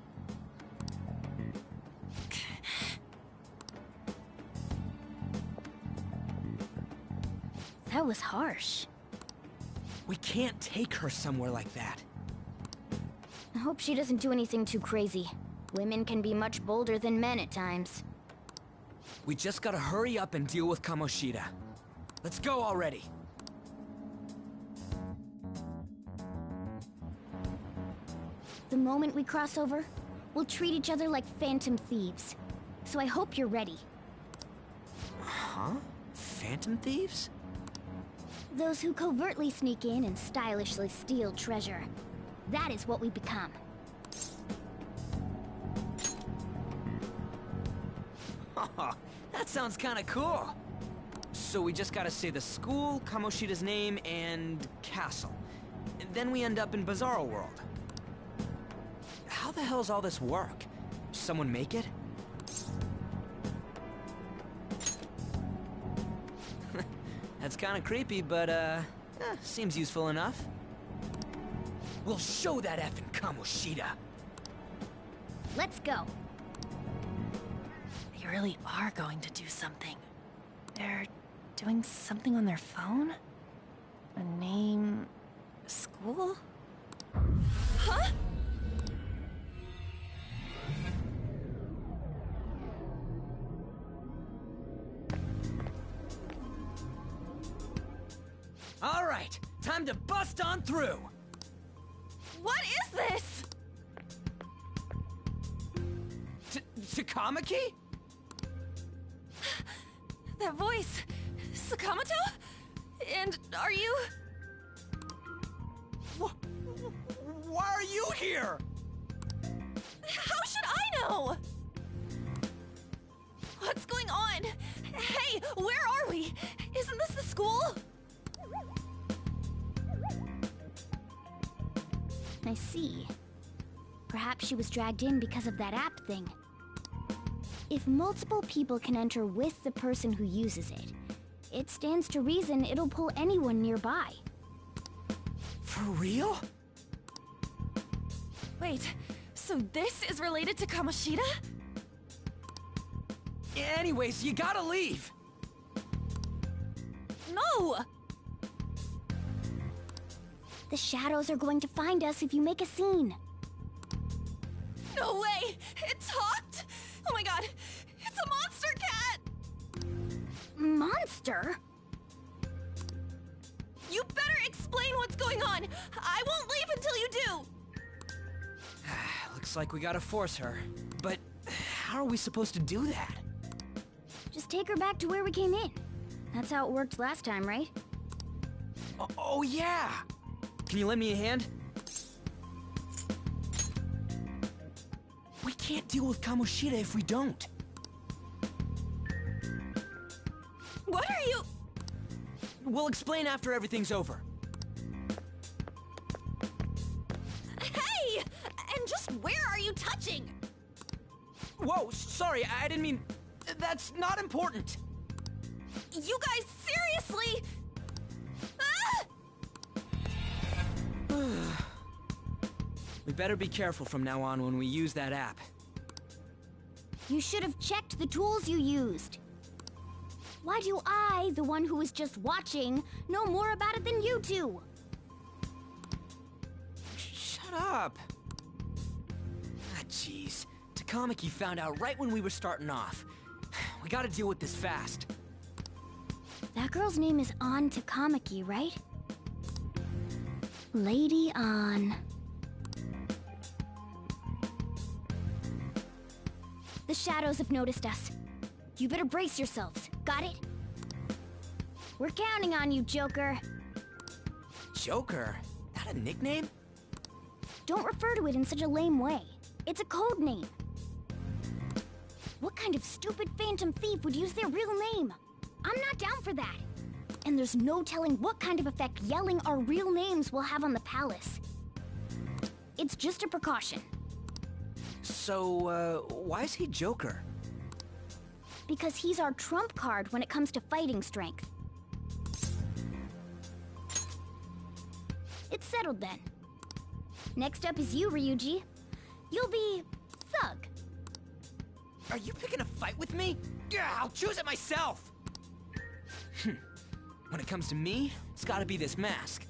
That was harsh. We can't take her somewhere like that. I hope she doesn't do anything too crazy. Women can be much bolder than men at times. We just gotta hurry up and deal with Kamoshida. Let's go already. The moment we cross over, we'll treat each other like phantom thieves. So I hope you're ready. Huh? Phantom thieves? Those who covertly sneak in and stylishly steal treasure. That is what we become. That sounds kinda cool. So we just gotta say the school, Kamoshida's name, and castle. And then we end up in Bizarro World. How the hell's all this work? Someone make it? That's kinda creepy, but seems useful enough. We'll show that effing Kamoshida. Let's go. They really are going to do something. They're doing something on their phone? A name... school? Huh? All right, time to bust on through. What is this? Takamaki? That voice... Sakamoto? And are you... Why are you here? How should I know? What's going on? Hey, where are we? Isn't this the school? I see. Perhaps she was dragged in because of that app thing. If multiple people can enter with the person who uses it, it stands to reason it'll pull anyone nearby. For real? Wait, so this is related to Kamoshida? Anyways, you gotta leave! No! The shadows are going to find us if you make a scene. No way! It talked? Oh my god! It's a monster cat! Monster? You better explain what's going on! I won't leave until you do! Looks like we gotta force her. But how are we supposed to do that? Just take her back to where we came in. That's how it worked last time, right? Oh yeah! Can you lend me a hand? We can't deal with Kamoshida if we don't. What are you... We'll explain after everything's over. Hey! And just where are you touching? Whoa, sorry, I didn't mean... That's not important. You guys, seriously? Ah! We better be careful from now on when we use that app. You should have checked the tools you used. Why do I, the one who was just watching, know more about it than you two? Shut up. Ah, jeez. Takamaki found out right when we were starting off. We gotta deal with this fast. That girl's name is An Takamaki, right? Lady An. The shadows have noticed us. You better brace yourselves. Got it? We're counting on you, Joker. Joker? That a nickname? Don't refer to it in such a lame way. It's a code name. What kind of stupid phantom thief would use their real name? I'm not down for that. And there's no telling what kind of effect yelling our real names will have on the palace. It's just a precaution. So, why is he Joker? Because he's our trump card when it comes to fighting strength. It's settled then. Next up is you, Ryuji. You'll be Thug. Are you picking a fight with me? Yeah, I'll choose it myself! When it comes to me, it's gotta be this mask.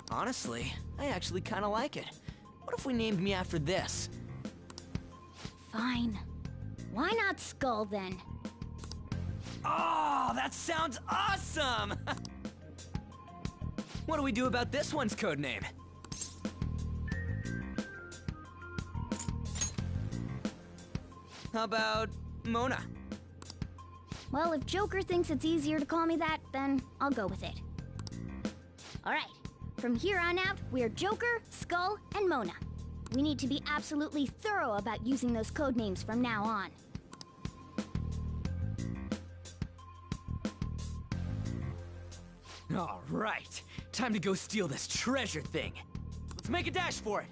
Honestly, I actually kinda like it. What if we named me after this? Fine. Why not Skull, then? Oh, that sounds awesome! What do we do about this one's codename? How about Mona? Well, if Joker thinks it's easier to call me that, then I'll go with it. Alright, from here on out, we're Joker, Skull, and Mona. We need to be absolutely thorough about using those codenames from now on. Alright, time to go steal this treasure thing. Let's make a dash for it.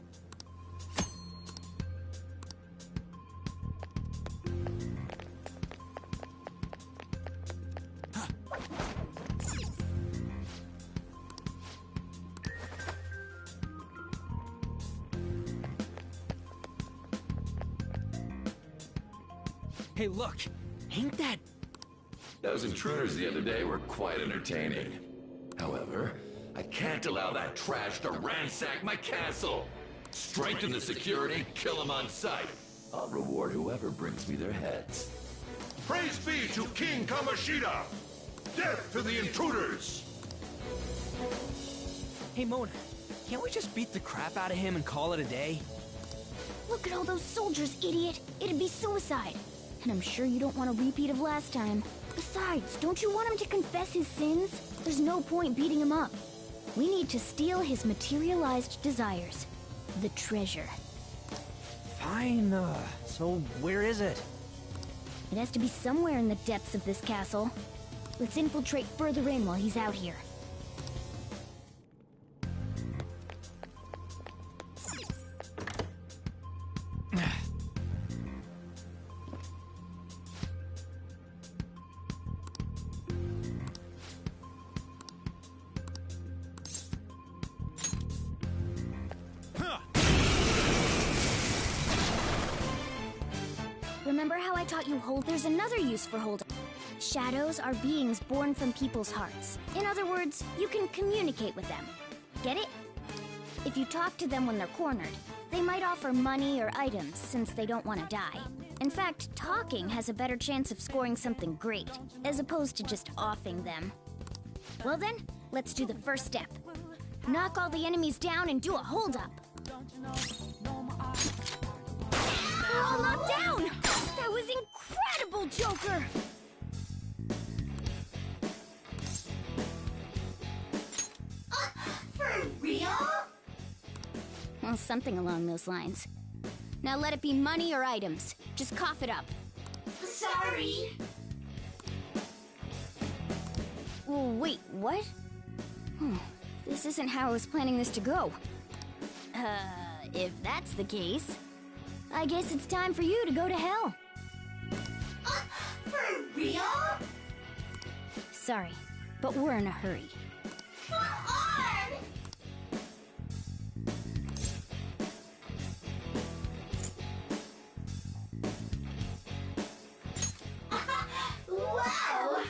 Hey, look! Ain't that... Those intruders the other day were quite entertaining. However, I can't allow that trash to ransack my castle! Strengthen the security, kill them on sight. I'll reward whoever brings me their heads. Praise be to King Kamoshida! Death to the intruders! Hey, Mona, can't we just beat the crap out of him and call it a day? Look at all those soldiers, idiot! It'd be suicide! And I'm sure you don't want a repeat of last time. Besides, don't you want him to confess his sins? There's no point beating him up. We need to steal his materialized desires. The treasure. Fine, so where is it? It has to be somewhere in the depths of this castle. Let's infiltrate further in while he's out here. Remember how I taught you hold? There's another use for hold. Shadows are beings born from people's hearts. In other words, you can communicate with them. Get it? If you talk to them when they're cornered, they might offer money or items since they don't want to die. In fact, talking has a better chance of scoring something great, as opposed to just offing them. Well then, let's do the first step. Knock all the enemies down and do a hold-up. They're all knocked down! That was incredible, Joker! For real? Well, something along those lines. Now let it be money or items. Just cough it up. Sorry. Wait, what? This isn't how I was planning this to go. If that's the case, I guess it's time for you to go to hell. For real? Sorry, but we're in a hurry. Come on! Wow!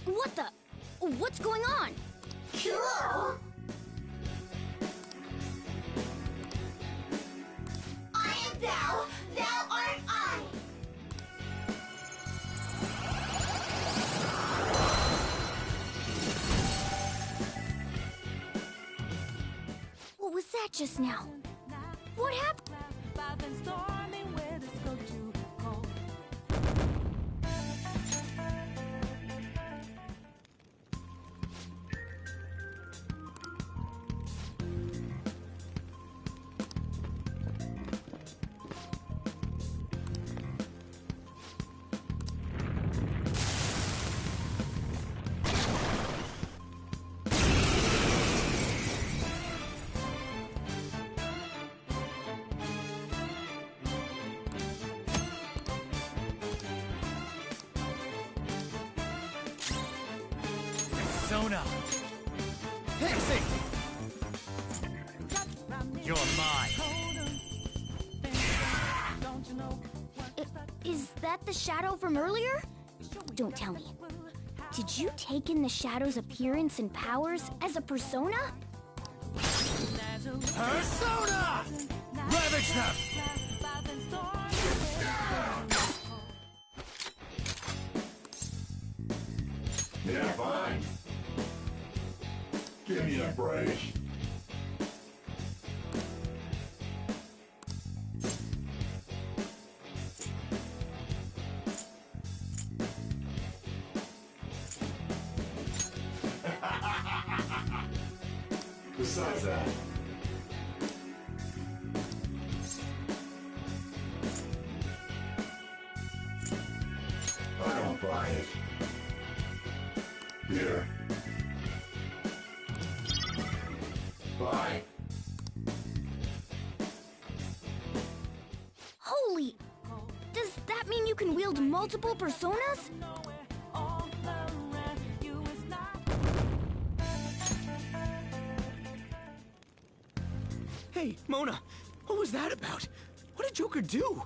What the? What's going on? Cool! I am thou, thou art I. was that just now? What happened? Persona! Pixie! You're mine! Is that the shadow from earlier? Don't tell me. Did you take in the shadow's appearance and powers as a persona? Persona! Ravage them! Yeah, fine. Give me a break. Besides that, I don't buy it. Here. Bye. Holy! Does that mean you can wield multiple personas? Hey, Mona, what was that about? What did Joker do?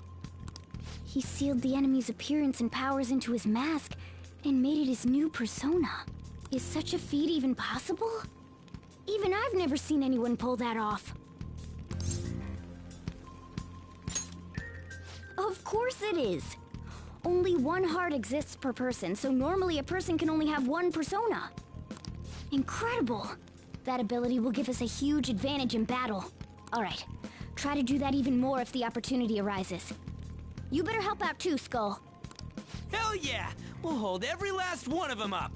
He sealed the enemy's appearance and powers into his mask and made it his new persona. Is such a feat even possible? Even I've never seen anyone pull that off. Of course it is. Only one heart exists per person, so normally a person can only have one persona. Incredible! That ability will give us a huge advantage in battle. Alright, try to do that even more if the opportunity arises. You better help out too, Skull. Hell yeah! We'll hold every last one of them up!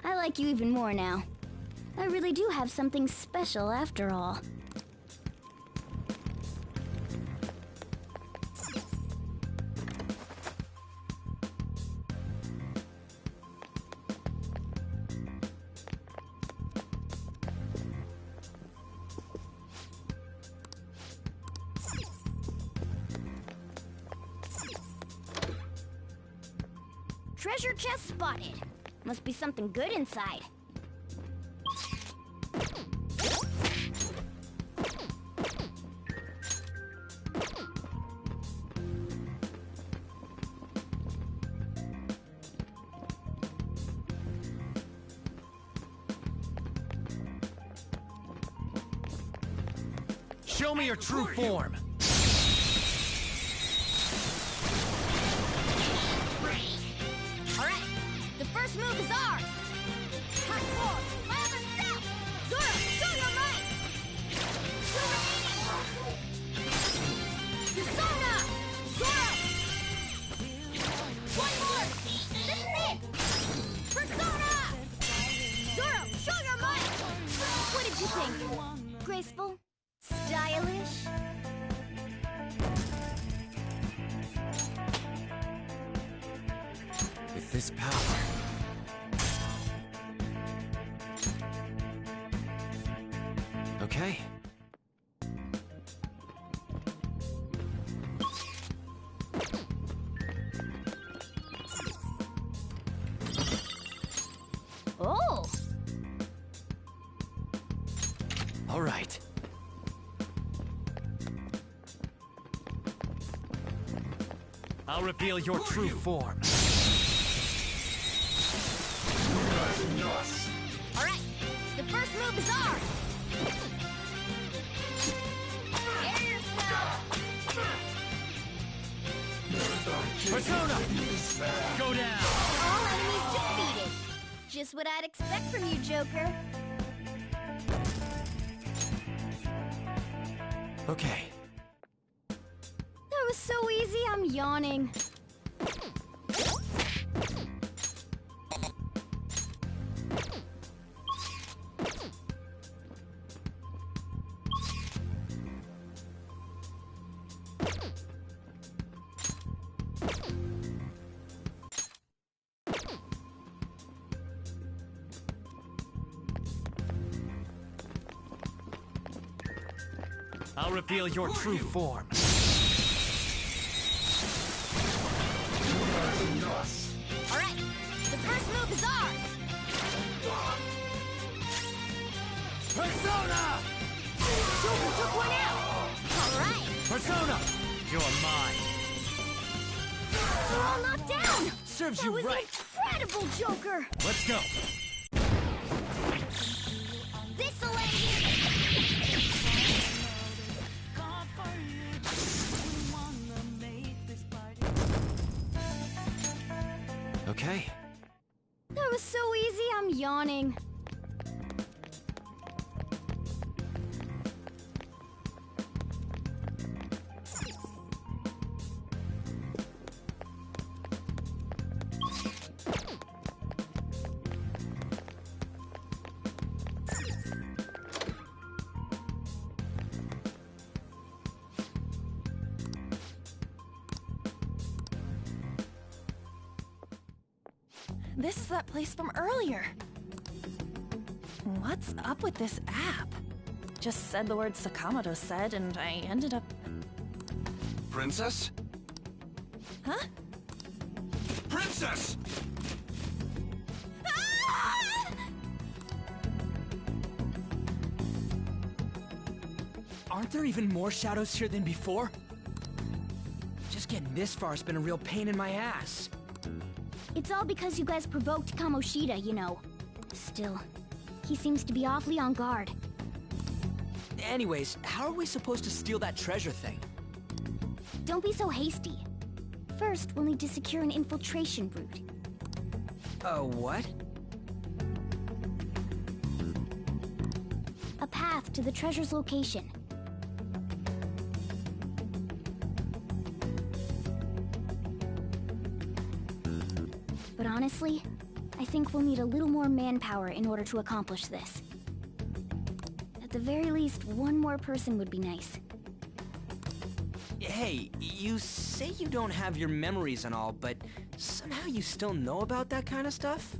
I like you even more now. I really do have something special after all. Treasure chest spotted. Must be something good inside. Show me your true form! Alright, the first move is ours! Hot form, fire itself! Zoro, show your might! Two remaining! Persona! Zoro! One more! This is it! Persona! Zoro, show your might! What did you think? Graceful? Stylish? With this power... Okay. Oh! All right. I'll reveal your true form. Alright, the first move is ours! Prepare yourself! Persona! Go down! All enemies defeated! Just what I'd expect from you, Joker. Okay. That was so easy, I'm yawning. I'll reveal your true form. Alright, the first move is ours! Persona! Joker took one out! Alright! Persona! You're mine. They're all knocked down! Serves you right. That was incredible, Joker! Let's go. This'll end you! Okay. That was so easy, I'm yawning. This is that place from earlier. What's up with this app? Just said the word Sakamoto said, and I ended up... Princess? Huh? Princess! Aren't there even more shadows here than before? Just getting this far has been a real pain in my ass. It's all because you guys provoked Kamoshida, you know. Still, he seems to be awfully on guard. Anyways, how are we supposed to steal that treasure thing? Don't be so hasty. First, we'll need to secure an infiltration route. What? A path to the treasure's location. But honestly, I think we'll need a little more manpower in order to accomplish this. At the very least, one more person would be nice. Hey, you say you don't have your memories and all, but somehow you still know about that kind of stuff?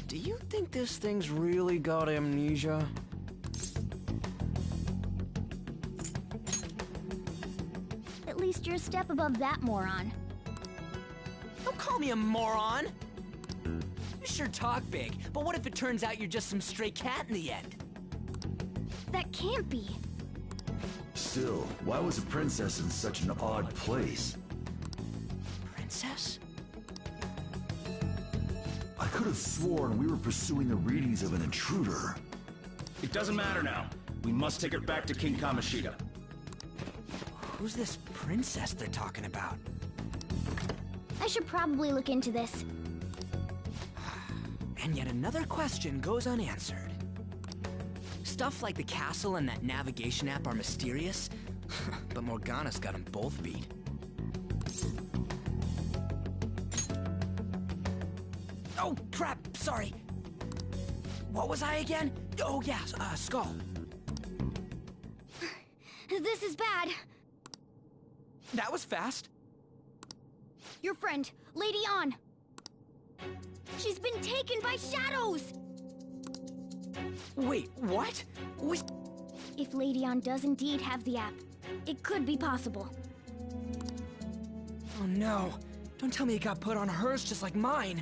Do you think this thing's really got amnesia? At least you're a step above that, moron. Don't call me a moron! You sure talk big, but what if it turns out you're just some stray cat in the end? That can't be. Still, why was a princess in such an odd place? Princess? I could have sworn we were pursuing the readings of an intruder. It doesn't matter now. We must take her back to King Kamoshida. Who's this princess they're talking about? I should probably look into this. And yet another question goes unanswered. Stuff like the castle and that navigation app are mysterious, but Morgana's got them both beat. Oh, crap, sorry. What was I again? Oh, yeah, Skull. This is bad. That was fast. Your friend, Lady Ann. She's been taken by shadows! Wait, what? If Lady Ann does indeed have the app, it could be possible. Oh no. Don't tell me it got put on hers just like mine.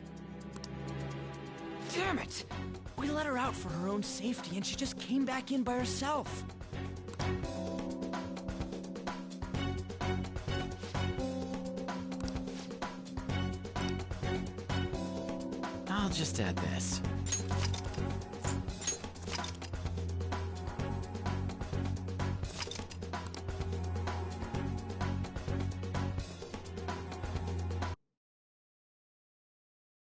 Damn it! We let her out for her own safety and she just came back in by herself. I'll just add this.